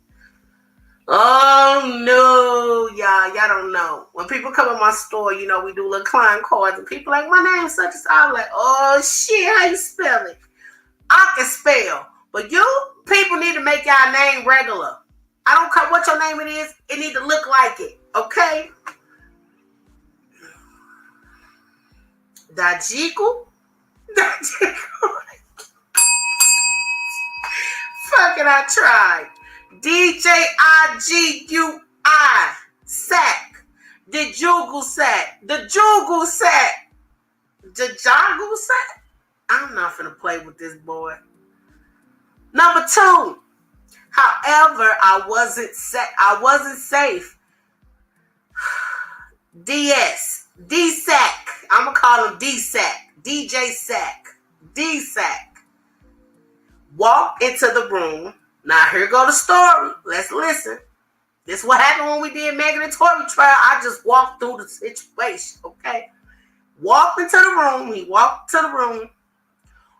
Oh, no. Y'all don't know. When people come in my store, you know, we do little client cards. And people like, my name's such and such. I'm like, oh, shit. How you spell it? I can spell. But you people need to make y'all name regular. I don't care what your name it is. It need to look like it. Okay? Dajiku? Fucking I tried. DJIGUI. Sack. The Jugu Sack. The Jugu Sack. The Jagu Sack. I'm not finna play with this boy. Number 2. However, I wasn't safe. D-Sack. I'm gonna call him D-Sack. DJ Sack. D-Sack. Walk into the room. Now here go the story. Let's listen. This is what happened when we did Megan and Tory trial. I just walked through the situation, okay? Walked into the room. He walked to the room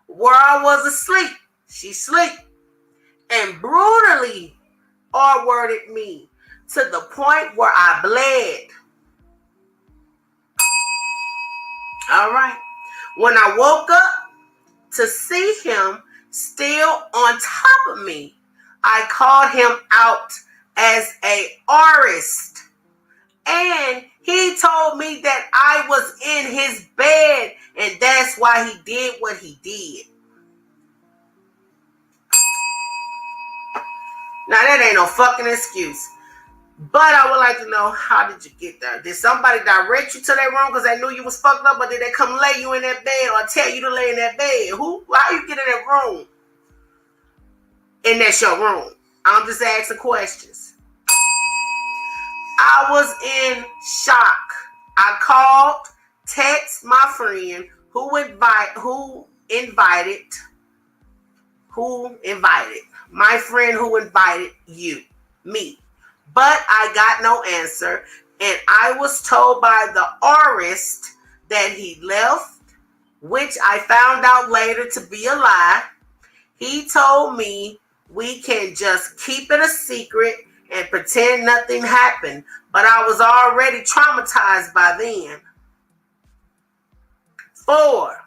where I was asleep. She sleep. And brutally R-worded me to the point where I bled. All right. When I woke up to see him still on top of me, I called him out as a artist. And he told me that I was in his bed and that's why he did what he did. Now, that ain't no fucking excuse. But I would like to know, how did you get there? Did somebody direct you to that room because they knew you was fucked up, or did they come lay you in that bed or tell you to lay in that bed? How you get in that room? And that's your room. I'm just asking questions. I was in shock. I called, text my friend who invited my friend who invited me. But I got no answer, and I was told by the artist that he left, which I found out later to be a lie. He told me we can just keep it a secret and pretend nothing happened, but I was already traumatized by then. 4.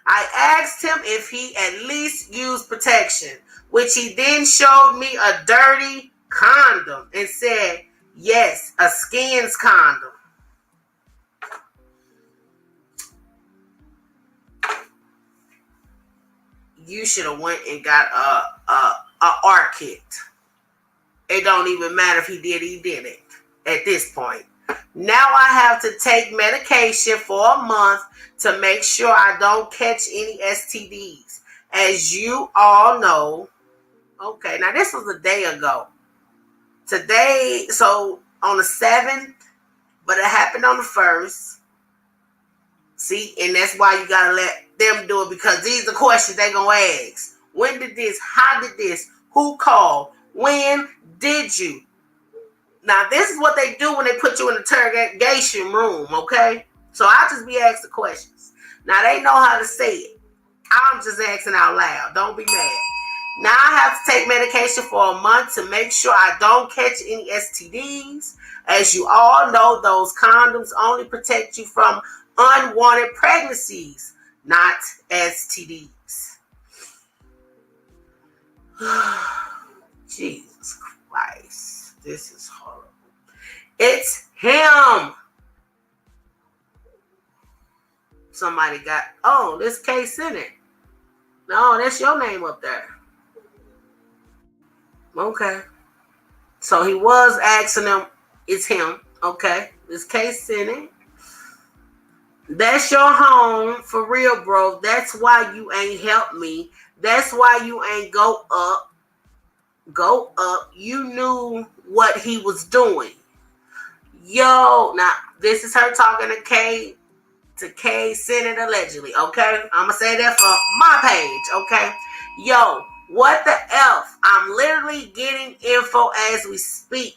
I asked him if he at least used protection, which he then showed me a dirty condom and said, yes, a skins condom. You should have went and got a R kit. It don't even matter if he didn't at this point. Now I have to take medication for a month to make sure I don't catch any STDs. As you all know, okay, now this was a day ago. Today, so on the 7th, but it happened on the 1st. See, and that's why you gotta let them do it, because these are questions they gonna ask. When did this? How did this? Who called? When did you? Now, this is what they do when they put you in the interrogation room, okay? So I just be asking questions. Now, they know how to say it. I'm just asking out loud. Don't be mad. Now, I have to take medication for a month to make sure I don't catch any STDs. As you all know, those condoms only protect you from unwanted pregnancies, not STDs. Jesus Christ. This is horrible. It's him. Somebody got, oh, this case in it. No, that's your name up there. Okay. So he was asking him, it's him. Okay. This case in it. That's your home for real, bro. That's why you ain't helped me. That's why you ain't go up. Go up. You knew what he was doing. Yo, now this is her talking to K Cenat allegedly, okay? I'm gonna say that for my page, okay? Yo, what the F? I'm literally getting info as we speak.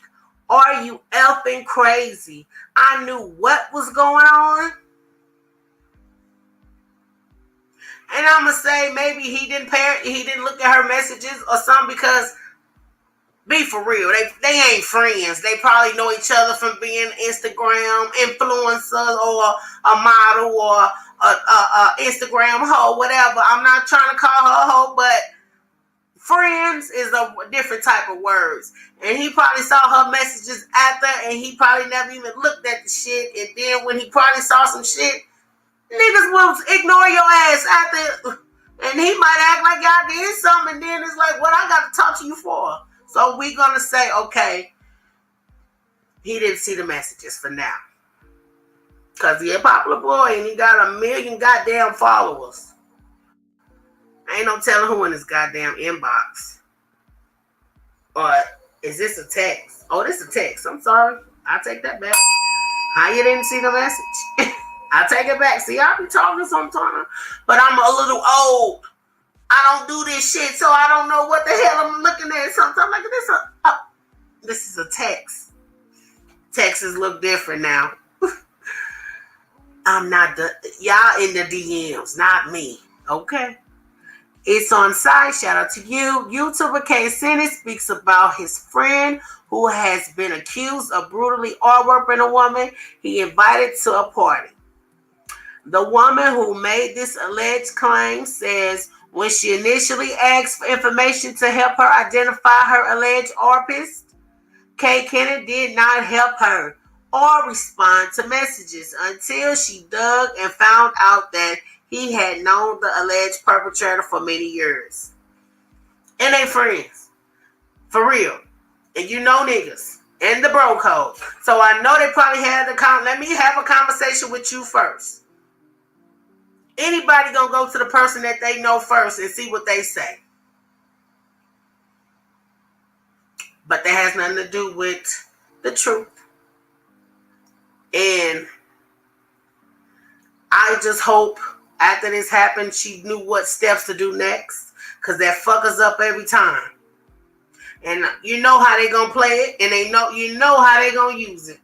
Are you effing crazy? I knew what was going on. And I'm gonna say maybe he didn't look at her messages or something, because be for real, they ain't friends. They probably know each other from being Instagram influencers or a model or a Instagram hoe, whatever. I'm not trying to call her a hoe, but friends is a different type of words. And he probably saw her messages after, and he probably never even looked at the shit. And then when he probably saw some shit, niggas will ignore your ass after, and he might act like y'all did something, and then it's like, what I got to talk to you for? So we're going to say, okay, he didn't see the messages for now. Because he a popular boy, and he got 1 million goddamn followers. Ain't no telling who in his goddamn inbox. Or is this a text? Oh, this is a text. I'm sorry. I'll take that back. How you didn't see the message? I take it back. See, I be talking sometimes, but I'm a little old. I don't do this shit, so I don't know what the hell I'm looking at. Sometimes like this is a text. Texts look different now. I'm not y'all in the DMs, not me. Okay. It's on site. Shout out to you. YouTuber K Cenat speaks about his friend who has been accused of brutally R-working a woman he invited to a party. The woman who made this alleged claim says when she initially asked for information to help her identify her alleged rapist, K. Kennedy did not help her or respond to messages until she dug and found out that he had known the alleged perpetrator for many years. And they friends. For real. And you know niggas. And the bro code. So I know they probably had let me have a conversation with you first. Anybody gonna go to the person that they know first and see what they say. But that has nothing to do with the truth. And I just hope after this happened, she knew what steps to do next. Because that fuckers up every time. And you know how they gonna play it. And you know how they gonna use it.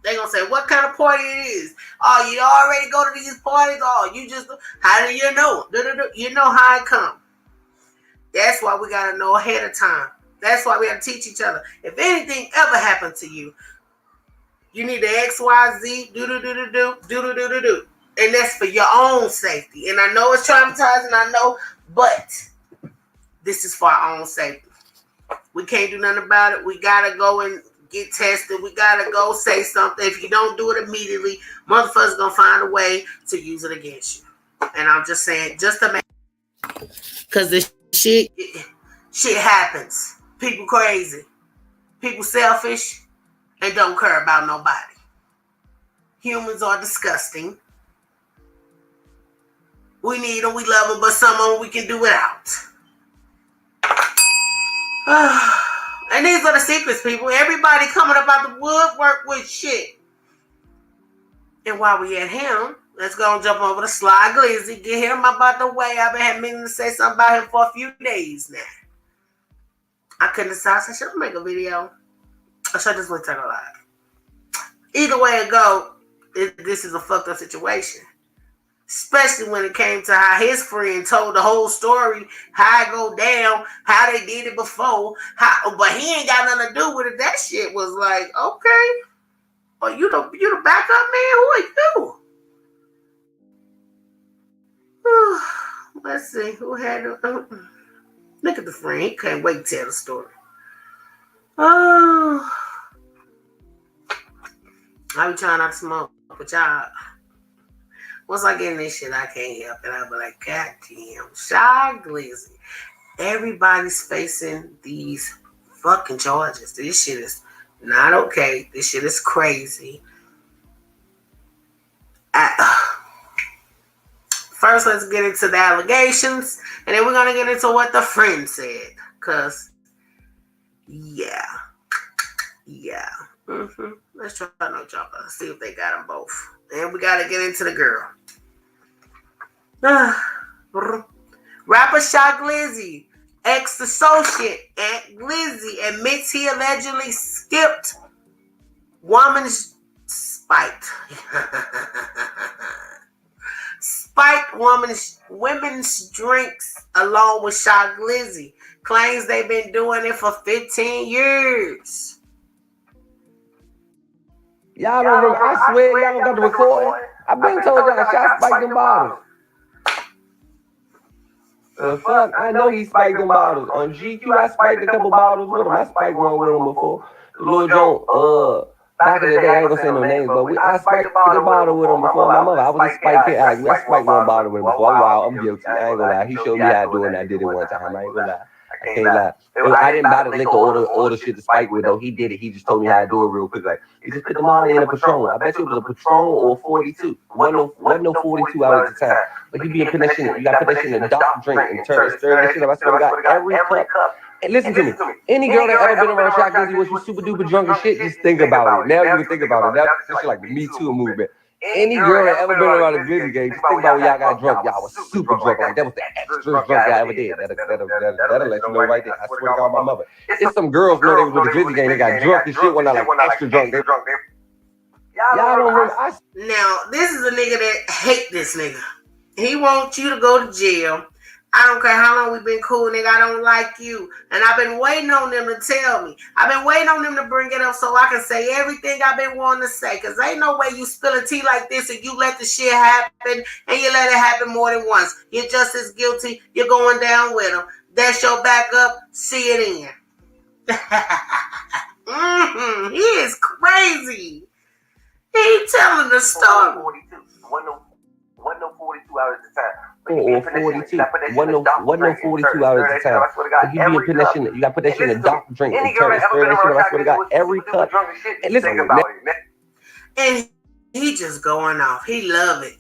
They gonna say, what kind of party it is? Oh, you already go to these parties? Oh, you just, how do you know? You know how it come. That's why we gotta know ahead of time. That's why we gotta teach each other. If anything ever happened to you, you need the XYZ, do. And that's for your own safety. And I know it's traumatizing, I know, but this is for our own safety. We can't do nothing about it. We gotta go and get tested. We gotta go say something. If you don't do it immediately, motherfuckers gonna find a way to use it against you. And I'm just saying, just to make, because this shit happens. People crazy. People selfish and don't care about nobody. Humans are disgusting. We need them, we love them, but some of them we can do without. And these are the secrets, people. Everybody coming about the woodwork with shit. And while we at him, let's go and jump over to Shyglizzy. Get him about the way. I've been meaning to say something about him for a few days now. I couldn't decide. So should I make a video? Or should I just let her live? Either way it go, this is a fucked up situation. Especially when it came to how his friend told the whole story, how it go down, how they did it before, but he ain't got nothing to do with it. That shit was like, okay. Oh, you the backup man? Who are you? Let's see. Who had look at the friend. He can't wait to tell the story. Oh, I be trying not to smoke, but y'all, once I get in this shit, I can't help it. I be like, God damn, Shyglizzy. Everybody's facing these fucking charges. This shit is not okay. This shit is crazy. First, let's get into the allegations, and then we're gonna get into what the friend said. Cause, yeah. Let's try no jumper. See if they got them both. And we gotta get into the girl. Rapper Shyglizzy, ex-associate Aunt Glizzy, admits he allegedly skipped woman's spiked women's drinks along with Shyglizzy. Claims they've been doing it for 15 years. Y'all don't remember, I swear y'all don't got the recording. I've been told y'all I spiked them bottles. The fuck? I know he spiked them bottles. On GQ, I spiked a couple bottles with him. I spiked one with him before. Lil Jon, back in the day, I ain't gonna say no names, but I spiked the bottle with him before. My mother, I was a spike kid. I spiked one bottle with him before. I'm guilty. I ain't gonna lie. He showed me how to do it, and I did it one time. I ain't gonna lie. I can't lie. I didn't buy the liquor or the shit to spike with, though. He did it. He just told me how to do it real quick. Like, he just put the molly in a Patron. I bet you it was a Patron or 42. Wasn't no 42 hours at the time. But you be putting that shit in. You gotta put that shit in a dark drink and stir that shit up. I swear to God, every cup. And listen to me. Any girl that ever been around Shyglizzy when she was super duper drunk and shit, just think about it. Now you can think about it. That's just like the Me Too movement. Any girl that ever been around a Glizzy gang, just think about when y'all got drunk. Y'all was super drunk. Like, that was the extra drunk y'all ever did. That'll let you know right there. I swear to God, my mother. It's some girls know they was with the Glizzy gang. They got drunk and shit when I like extra drunk. Y'all don't remember. Now, this is a nigga that hate this nigga. He wants you to go to jail. I don't care how long we've been cool, nigga. I don't like you. And I've been waiting on them to tell me. I've been waiting on them to bring it up so I can say everything I've been wanting to say. Because ain't no way you spill a tea like this and you let the shit happen and you let it happen more than once. You're just as guilty. You're going down with them. That's your backup. See it in. He is crazy. He telling the story. 42. Wasn't no 42 hours at the time. Or 42. Wasn't no 42 hours at the time. But you be putting that shit in, you gotta put that shit in a dark drink and stir that shit up. I swear to God, every cup. And listen about it. And he just going off. He love it.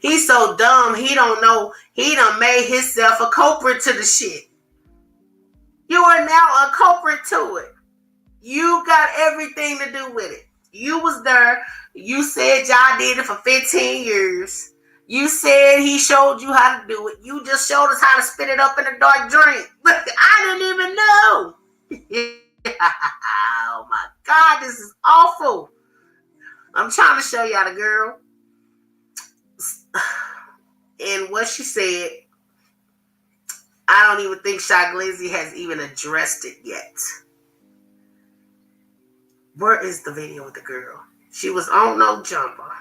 He's so dumb, he don't know. He done made himself a culprit to the shit. You are now a culprit to it. You got everything to do with it. You was there. You said y'all did it for 15 years. You said he showed you how to do it. You just showed us how to spit it up in a dark drink. But I didn't even know. Oh my God, this is awful. I'm trying to show y'all the girl. And what she said, I don't even think Shyglizzy has even addressed it yet. Where is the video with the girl? She was on no jumper.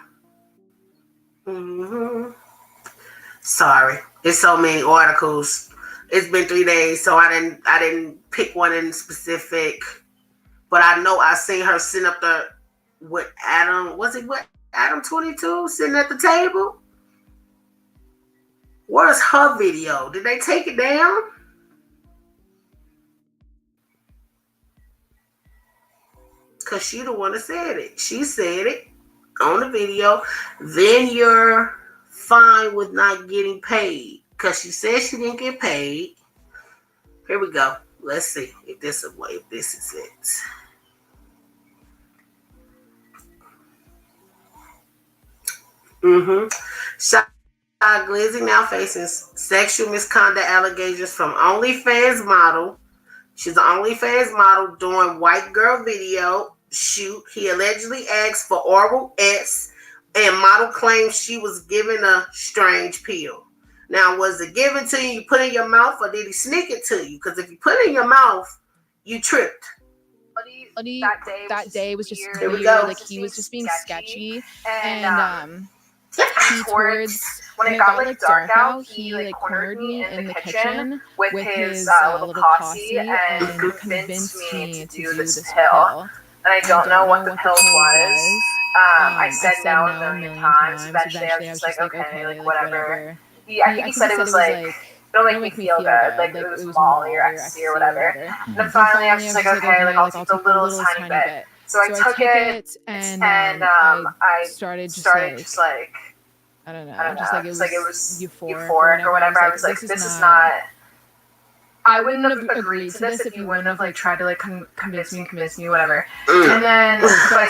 Sorry, it's so many articles. It's been 3 days, so I didn't pick one in specific. But I know I seen her sitting up there with Adam. Was it what Adam 22 sitting at the table? Where's her video? Did they take it down? Because she the one that said it. She said it on the video. Then you're fine with not getting paid. Because she said she didn't get paid. Here we go. Let's see if this is it. Shyglizzy now facing sexual misconduct allegations from OnlyFans model. She's an OnlyFans model doing white girl video shoot. He allegedly asked for oral S, and model claims she was given a strange pill. Now, was it given to you put in your mouth, or did he sneak it to you? Because if you put it in your mouth, you tripped. That day was just Here we weird. go. Like he was just being sketchy, And he towards when it got like dark out, he like cornered me in the kitchen with his little posse and convinced me to do this pill. And I don't know what the pill was. I said no a million times. Eventually, I was just like, okay, like whatever. I think he said it was like, don't make me feel good. Like it was Molly or ecstasy or whatever. And then finally, I was just like, okay, like I'll take the little tiny bit. So I took it and I started just like I don't know, just like it was euphoric or whatever. I was like, this is not. I wouldn't have agreed to this if you wouldn't have like tried to like convince me, whatever. And then, but I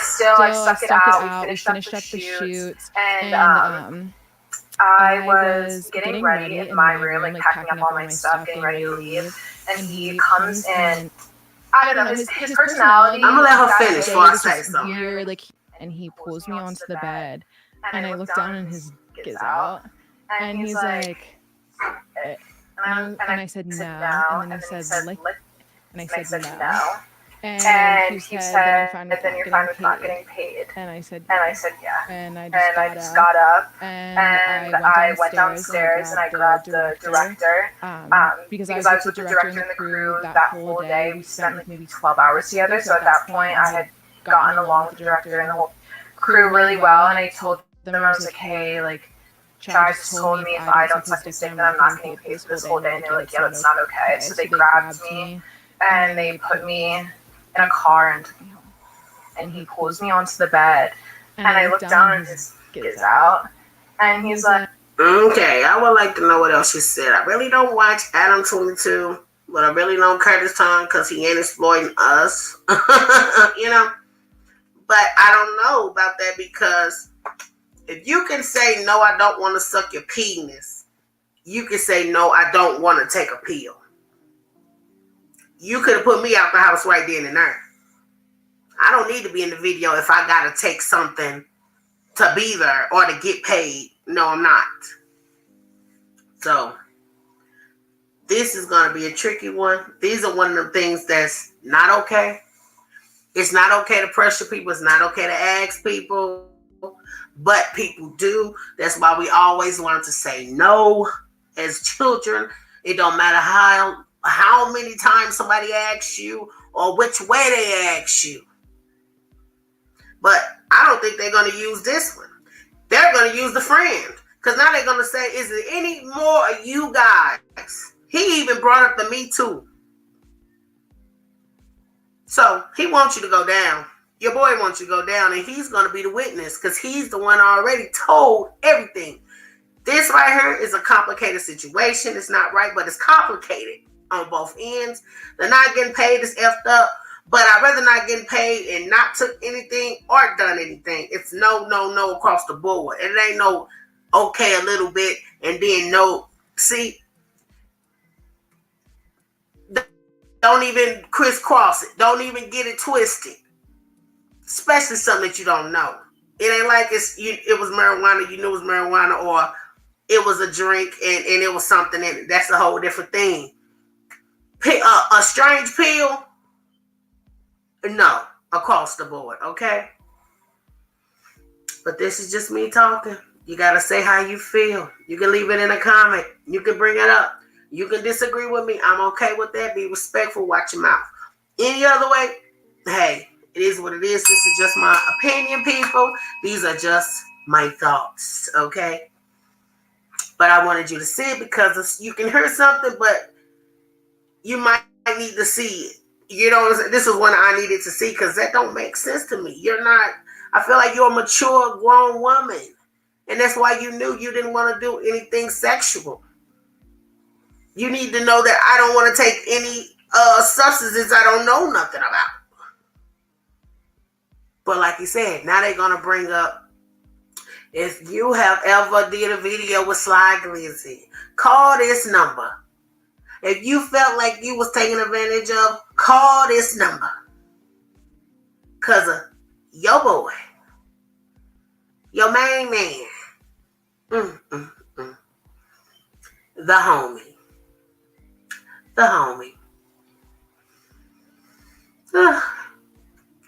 stuck it out. We finished up the shoot, and I was getting ready in my room, like packing up all my stuff, getting ready to leave, and he comes in. I don't know, his personality. I'm gonna let her finish before I say something. Weird, like, and he pulls me onto the bed, and I look down and his gets out, and he's like, and I said no, and then he said like, and I said no, and he said then you're fine with not getting paid, and I said yeah, and I just got up, and I went downstairs and I grabbed the director, because I was with the director and the crew that whole day. We spent like maybe 12 hours together, so at that point I had gotten along with the director and the whole crew really well, and I told them, I was like, hey, like, Chad just told me if I don't suck his dick, then I'm not getting paid for this whole day. And they're like, yeah, that's not okay. So they grabbed me and they put me in a car and took me home. And he pulls me onto the bed, and I look down and his gets out, and he's like, okay, I would like to know what else she said. I really don't watch Adam 22, but I really know Curtis Tongue because he ain't exploiting us, you know. But I don't know about that, because if you can say, no, I don't want to suck your penis, you can say, no, I don't want to take a pill. You could have put me out the house right then and there. I don't need to be in the video if I got to take something to be there or to get paid. No, I'm not. So, this is going to be a tricky one. These are one of the things that's not okay. It's not okay to pressure people. It's not okay to ask people. But people do. That's why we always learn to say no as children. It don't matter how many times somebody asks you or which way they ask you. But I don't think they're going to use this one. They're going to use the friend. Because now they're going to say, is there any more of you guys? He even brought up the Me Too. So he wants you to go down. Your boy wants you to go down, and he's going to be the witness because he's the one already told everything. This right here is a complicated situation. It's not right, but it's complicated on both ends. They're not getting paid. It's effed up, but I'd rather not getting paid and not took anything or done anything. It's no across the board. It ain't no okay a little bit and then no. See, don't even crisscross it. Don't even get it twisted. Especially something that you don't know. It ain't like it was marijuana, you knew it was marijuana, or it was a drink and it was something in it. That's a whole different thing. A strange pill? No, across the board, okay? But this is just me talking. You got to say how you feel. You can leave it in a comment. You can bring it up. You can disagree with me. I'm okay with that. Be respectful. Watch your mouth. Any other way, hey, it is what it is. This is just my opinion, people. These are just my thoughts, okay? But I wanted you to see it because you can hear something, but you might need to see it. You know, this is one I needed to see because that don't make sense to me. I feel like you're a mature, grown woman. And that's why you knew you didn't want to do anything sexual. You need to know that I don't want to take any substances I don't know nothing about. But like you said, now they're gonna bring up, if you have ever did a video with Shyglizzy, call this number. If you felt like you was taken advantage of, call this number. Cause of your boy, your main man, the homie.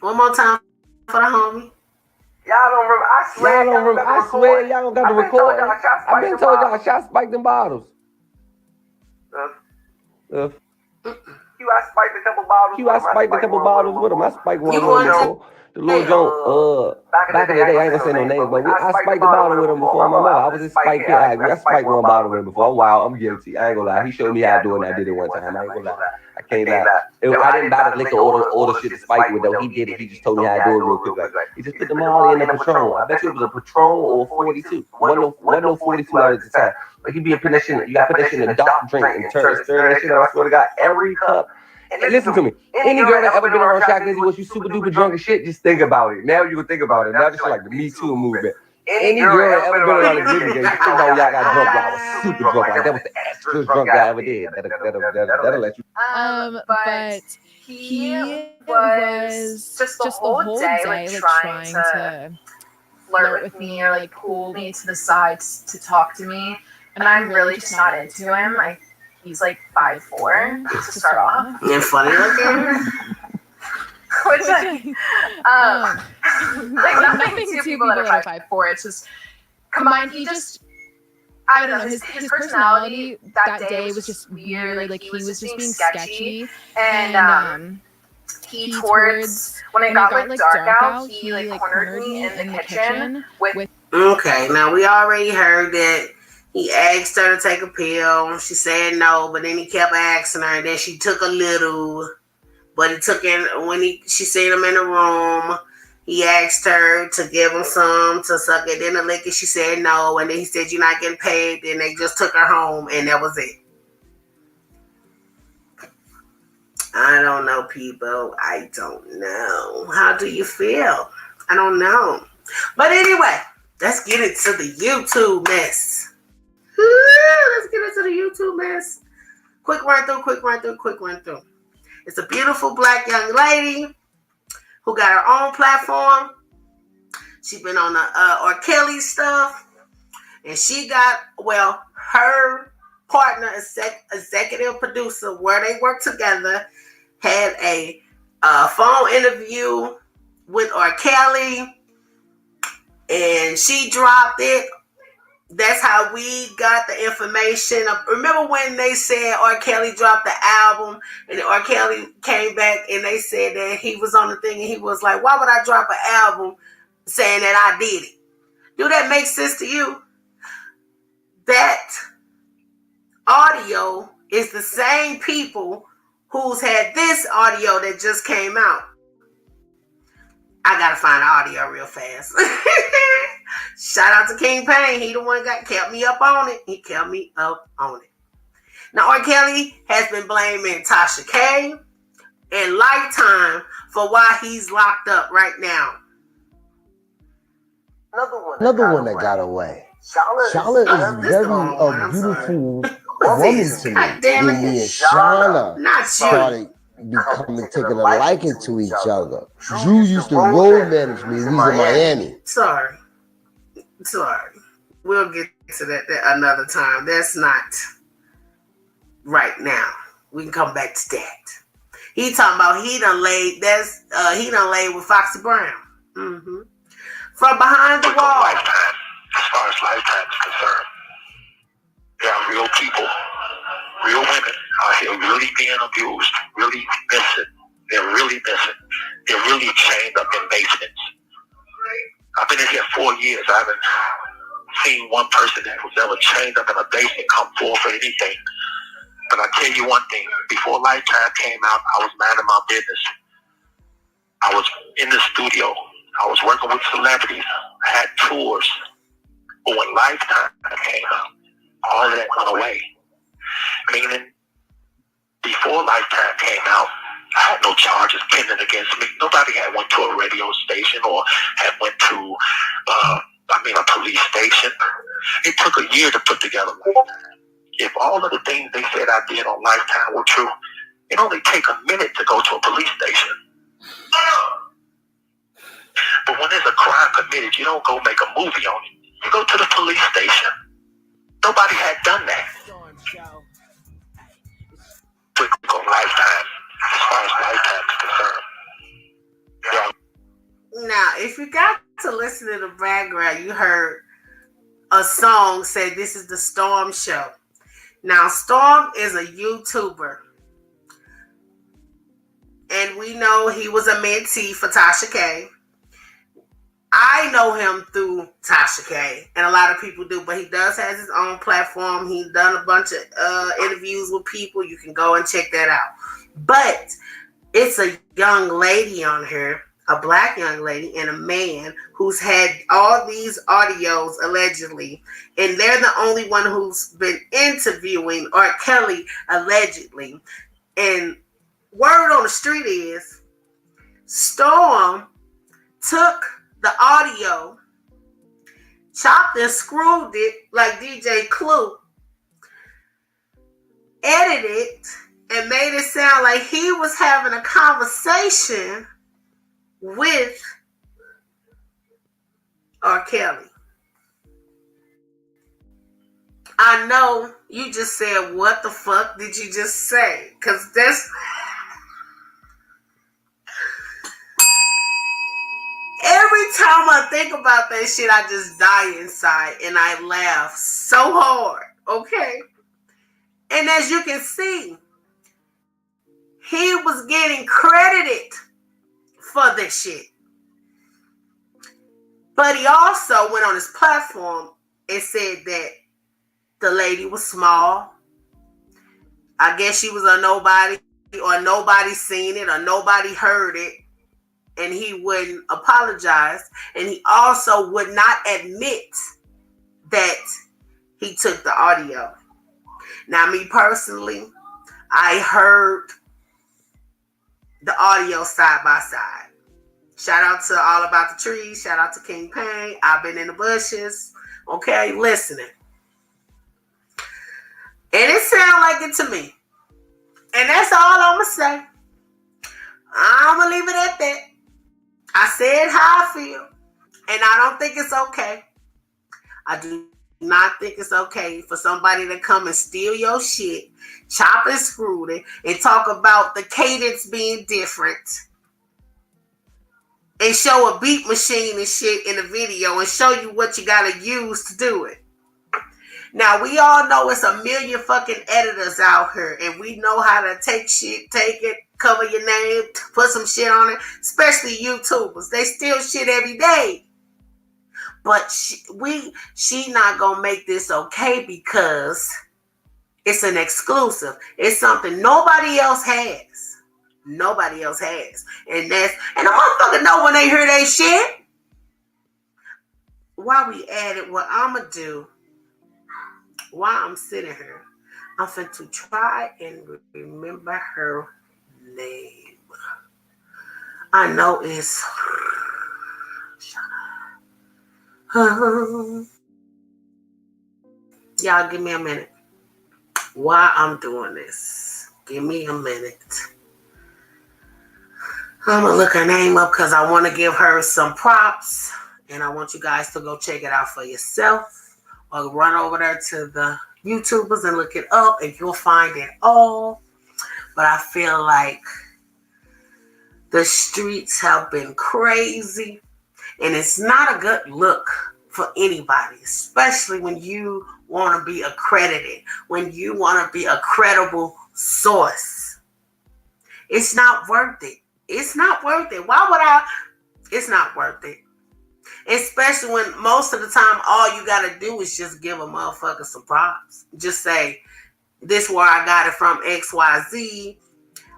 One more time for the homie. Y'all don't remember. I swear y'all don't got the record. I've been told y'all shot spiked them bottles. I spiked a couple bottles with him. I spiked one with him. The little joint, back in the day, I ain't gonna say no names, but I spiked the bottle with him before my mother. I was just spiked kid. I spiked one bottle with him before. Wow, I'm guilty. I ain't gonna lie. He showed me how to do it, and I did it one time. I ain't gonna lie. I can't lie. I didn't buy the liquor or the shit to spike with, though. He did it. He just told me how to do it real quick. Like, he just put the Molly in the Patron. I bet you it was a Patron or 42. Wasn't no 42 out at the time. But he be putting that shit. You gotta put that shit in a dark drink and stir that shit up. I swear to God, every cup. And listen to me. Any girl that ever been around Shyglizzy was you super duper drunk and shit, just think about it. Now you can think about it. Now this is like the Me Too movement. Any girl that ever been around the Diddy game, just think about when y'all got drunk. Y'all was super drunk. Like that was the extra drunk I ever did. That'll let you. But he was just the whole day like trying to flirt with me or like pull me to the side to talk to me, and I'm really just not into him. He's like 5'4" to start off. And funny looking. Which like nothing to people that are 5'4". It's just combined. He just, I don't know, his personality that day was just weird. Like he was just being sketchy. And he towards when it got like dark out, he like cornered me in the kitchen with. Okay, now we already heard that. He asked her to take a pill. She said no, but then he kept asking her. And then she took a little, but he took in when she seen him in the room. He asked her to give him some to suck it in the liquor. She said no, and then he said you're not getting paid. Then they just took her home, and that was it. I don't know, people. I don't know. How do you feel? I don't know. But anyway, let's get into the YouTube mess. Let's get into the YouTube mess. Quick run through. It's a beautiful black young lady who got her own platform. She's been on the R.Kelly stuff. And she got, her partner, executive producer, where they work together, had a phone interview with R.Kelly. And she dropped it. That's how we got the information. Remember when they said R.Kelly dropped the album and R.Kelly came back and they said that he was on the thing and he was like, why would I drop an album saying that I did it? Do that make sense to you? That audio is the same people who's had this audio that just came out. I gotta find the audio real fast. Shout out to King Payne. He the one that kept me up on it. He kept me up on it. Now, R. Kelly has been blaming Tasha K and Lifetime for why he's locked up right now. Another one that got away. Charlotte is very beautiful woman to me. When me and Shauna started taking a liking to each other. Drew used to road manage me. We was in Miami. Sorry. We'll get to that another time. That's not right now. We can come back to that. He talking about he done laid with Foxy Brown. Mm-hmm. From behind the wall. As far as Lifetime is concerned, there are real people, real women out here really being abused, really missing. They're really missing. They're really chained up in basements. I've been in here 4 years. I haven't seen one person that was ever chained up in a basement come forward for anything. But I tell you one thing, before Lifetime came out, I was minding my business. I was in the studio. I was working with celebrities. I had tours. But when Lifetime came out, all of that went away. Meaning, before before Lifetime came out, I had no charges pending against me. Nobody had went to a radio station or had went to, a police station. It took a year to put together Lifetime. If all of the things they said I did on Lifetime were true, it only take a minute to go to a police station. But when there's a crime committed, you don't go make a movie on it. You go to the police station. Nobody had done that. Quick on Lifetime, as far as Lifetime is concerned. Yeah. Now, if you got to listen to the background, you heard a song say this is the Storm Show. Now, Storm is a YouTuber. And we know he was a mentee for Tasha K. I know him through Tasha K, and a lot of people do, but he does have his own platform. He's done a bunch of interviews with people. You can go and check that out. But it's a young lady on here, a black young lady, and a man who's had all these audios allegedly, and they're the only one who's been interviewing R.Kelly allegedly. And word on the street is Storm took the audio, chopped and screwed it like DJ Clue, edited it, and made it sound like he was having a conversation with R.Kelly. I know you just said, what the fuck did you just say? Because that's... Every time I think about that shit, I just die inside and I laugh so hard, okay? And as you can see, he was getting credited for this shit. But he also went on his platform and said that the lady was small. I guess she was a nobody, or nobody seen it, or nobody heard it. And he wouldn't apologize. And he also would not admit that he took the audio. Now, me personally, I heard the audio side by side. Shout out to All About the Trees. Shout out to King Payne. I've been in the bushes. Okay, listening. And it sounded like it to me. And that's all I'm going to say. I'm going to leave it at that. I said how I feel, and I don't think it's okay. I do not think it's okay for somebody to come and steal your shit, chop and screw it, and talk about the cadence being different, and show a beat machine and shit in the video and show you what you gotta use to do it. Now, we all know it's a million fucking editors out here, and we know how to take shit, take it, cover your name, put some shit on it, especially YouTubers. They steal shit every day. But she not gonna make this okay because it's an exclusive. It's something nobody else has. Nobody else has. And the motherfucker know when they hear that shit. While we at it, what I'ma do, while I'm sitting here, I'm finna to try and remember her name. I know it's y'all give me a minute while I'm doing this. Give me a minute. I'm gonna look her name up because I want to give her some props, and I want you guys to go check it out for yourself, or run over there to the YouTubers and look it up, and you'll find it all. But I feel like the streets have been crazy, and it's not a good look for anybody, especially when you want to be accredited, when you want to be a credible source. It's not worth it. It's not worth it. Why would I? It's not worth it. Especially when most of the time all you got to do is just give a motherfucker some props. Just say, this where I got it from XYZ.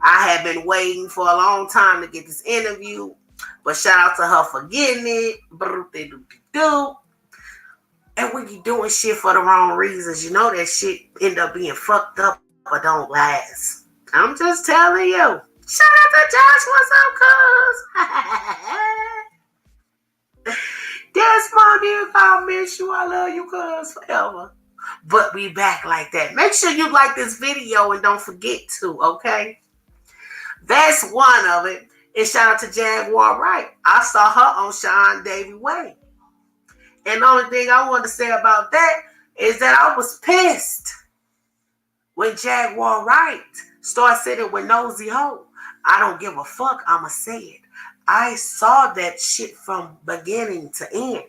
I have been waiting for a long time to get this interview, but shout out to her for getting it. And when you doing shit for the wrong reasons, you know that shit end up being fucked up or don't last. I'm just telling you. Shout out to Josh. What's up, cuz? That's my nigga. I miss you. I love you, cuz, forever. But we back like that. Make sure you like this video and don't forget to, okay? That's one of it. And shout out to Jaguar Wright. I saw her on Sean Davy Way. And the only thing I want to say about that is that I was pissed when Jaguar Wright started sitting with Nosy Ho. I don't give a fuck. I'ma say it. I saw that shit from beginning to end.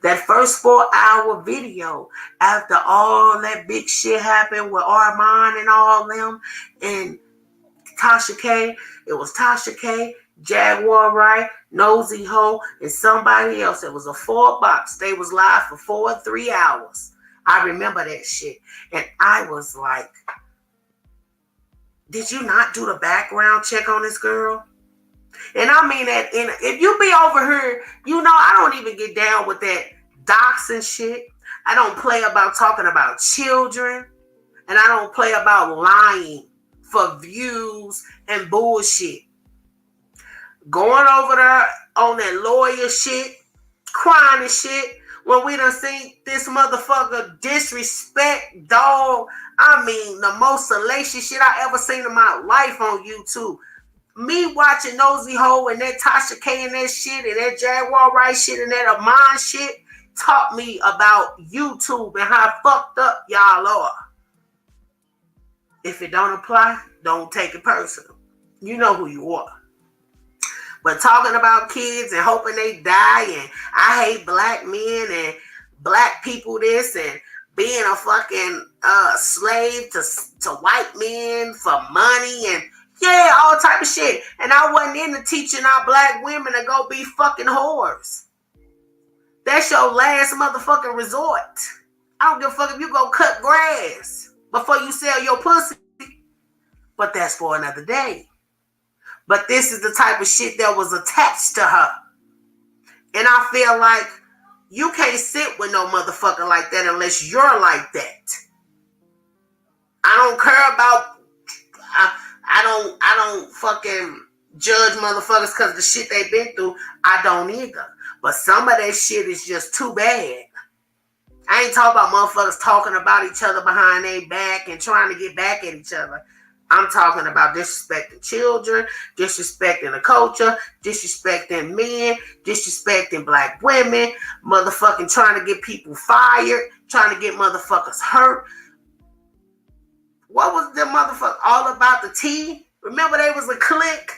That first 4-hour video after all that big shit happened with Armand and all them and Tasha K. It was Tasha K, Jaguar Wright, Nosy Ho, and somebody else. It was a 4-box. They was live for 4 or 3 hours. I remember that shit. And I was like, did you not do the background check on this girl? And I mean that, and if you be over here, you know, I don't even get down with that doxing shit. I don't play about talking about children. And I don't play about lying for views and bullshit. Going over there on that lawyer shit, crying and shit, when we done seen this motherfucker disrespect, dog. I mean, the most salacious shit I ever seen in my life on YouTube. Me watching Nosy Ho and that Tasha K and that shit and that Jaguar Wright shit and that Amon shit taught me about YouTube and how fucked up y'all are. If it don't apply, don't take it personal. You know who you are. But talking about kids and hoping they die and I hate black men and black people this and being a fucking slave to white men for money and yeah, all type of shit. And I wasn't into teaching our black women to go be fucking whores. That's your last motherfucking resort. I don't give a fuck if you go cut grass before you sell your pussy. But that's for another day. But this is the type of shit that was attached to her. And I feel like you can't sit with no motherfucker like that unless you're like that. I don't care about... I don't fucking judge motherfuckers because of the shit they've been through. I don't either. But some of that shit is just too bad. I ain't talking about motherfuckers talking about each other behind their back and trying to get back at each other. I'm talking about disrespecting children, disrespecting the culture, disrespecting men, disrespecting black women, motherfucking trying to get people fired, trying to get motherfuckers hurt. What was the motherfucker all about the tea? Remember they was a clique?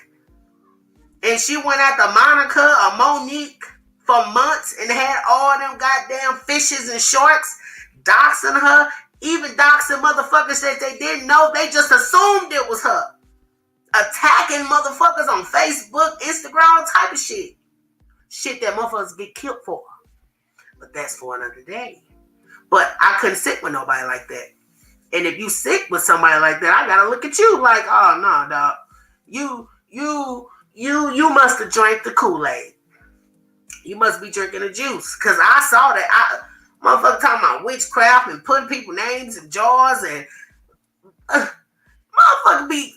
And she went after Monica or Monique for months and had all them goddamn fishes and sharks doxing her. Even doxing motherfuckers that they didn't know. They just assumed it was her. Attacking motherfuckers on Facebook, Instagram, type of shit. Shit that motherfuckers get killed for. But that's for another day. But I couldn't sit with nobody like that. And if you sit with somebody like that, I gotta look at you like, oh no, dog. You must have drank the Kool-Aid. You must be drinking the juice. Cause I saw that. Motherfucker talking about witchcraft and putting people names in jars and motherfucker be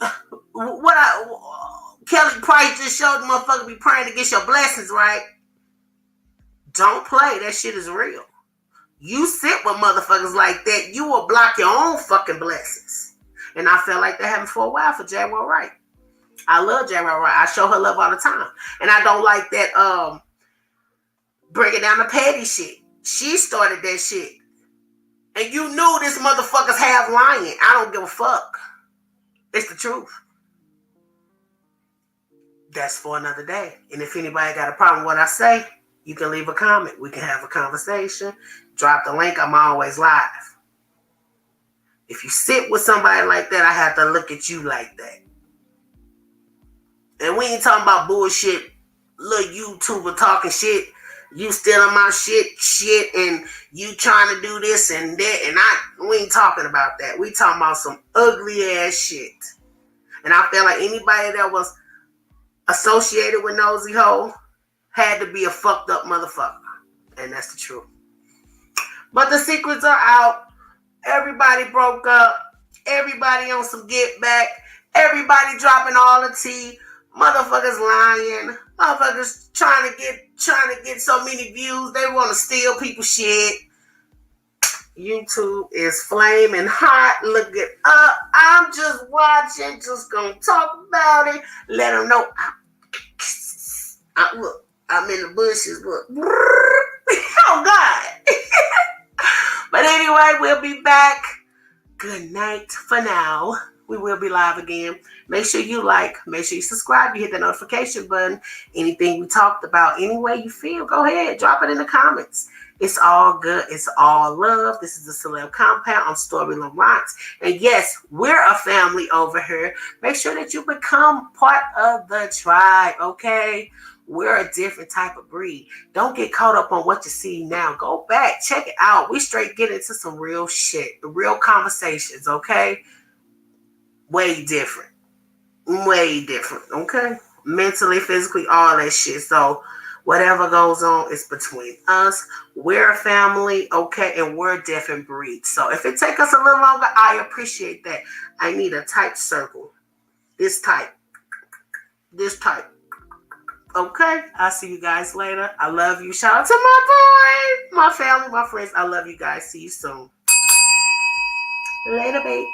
Kelly Price just showed the motherfucker be praying to get your blessings, right? Don't play. That shit is real. You sit with motherfuckers like that, you will block your own fucking blessings. And I felt like that happened for a while for Jaguar Wright. I love Jaguar Wright. I show her love all the time. And I don't like that breaking down the petty shit. She started that shit. And you knew this motherfucker's half lying. I don't give a fuck. It's the truth. That's for another day. And if anybody got a problem with what I say, you can leave a comment. We can have a conversation. Drop the link. I'm always live. If you sit with somebody like that, I have to look at you like that. And we ain't talking about bullshit, little YouTuber talking shit. You stealing my shit, and you trying to do this and that, and we ain't talking about that. We talking about some ugly ass shit. And I feel like anybody that was associated with Nosy Ho had to be a fucked up motherfucker. And that's the truth. But the secrets are out. Everybody broke up. Everybody on some get back. Everybody dropping all the tea. Motherfuckers lying. Motherfuckers trying to get so many views. They want to steal people's shit. YouTube is flaming hot. Look it up. I'm just watching. Just gonna talk about it. Let them know. Look, I'm in the bushes. Look. Oh, God. But anyway, we'll be back. Good night for now. We will be live again. Make sure you like. Make sure you subscribe. You hit the notification button. Anything we talked about, any way you feel, go ahead. Drop it in the comments. It's all good. It's all love. This is the Celeb Compound. I'm Story Lamont. And yes, we're a family over here. Make sure that you become part of the tribe, okay? We're a different type of breed. Don't get caught up on what you see now. Go back. Check it out. We straight get into some real shit. Real conversations, okay? Way different. Way different, okay? Mentally, physically, all that shit. So whatever goes on is between us. We're a family, okay? And we're a different breed. So if it takes us a little longer, I appreciate that. I need a tight circle. This tight. This tight. Okay? I'll see you guys later. I love you. Shout out to my boy, my family, my friends. I love you guys. See you soon. Later, babes.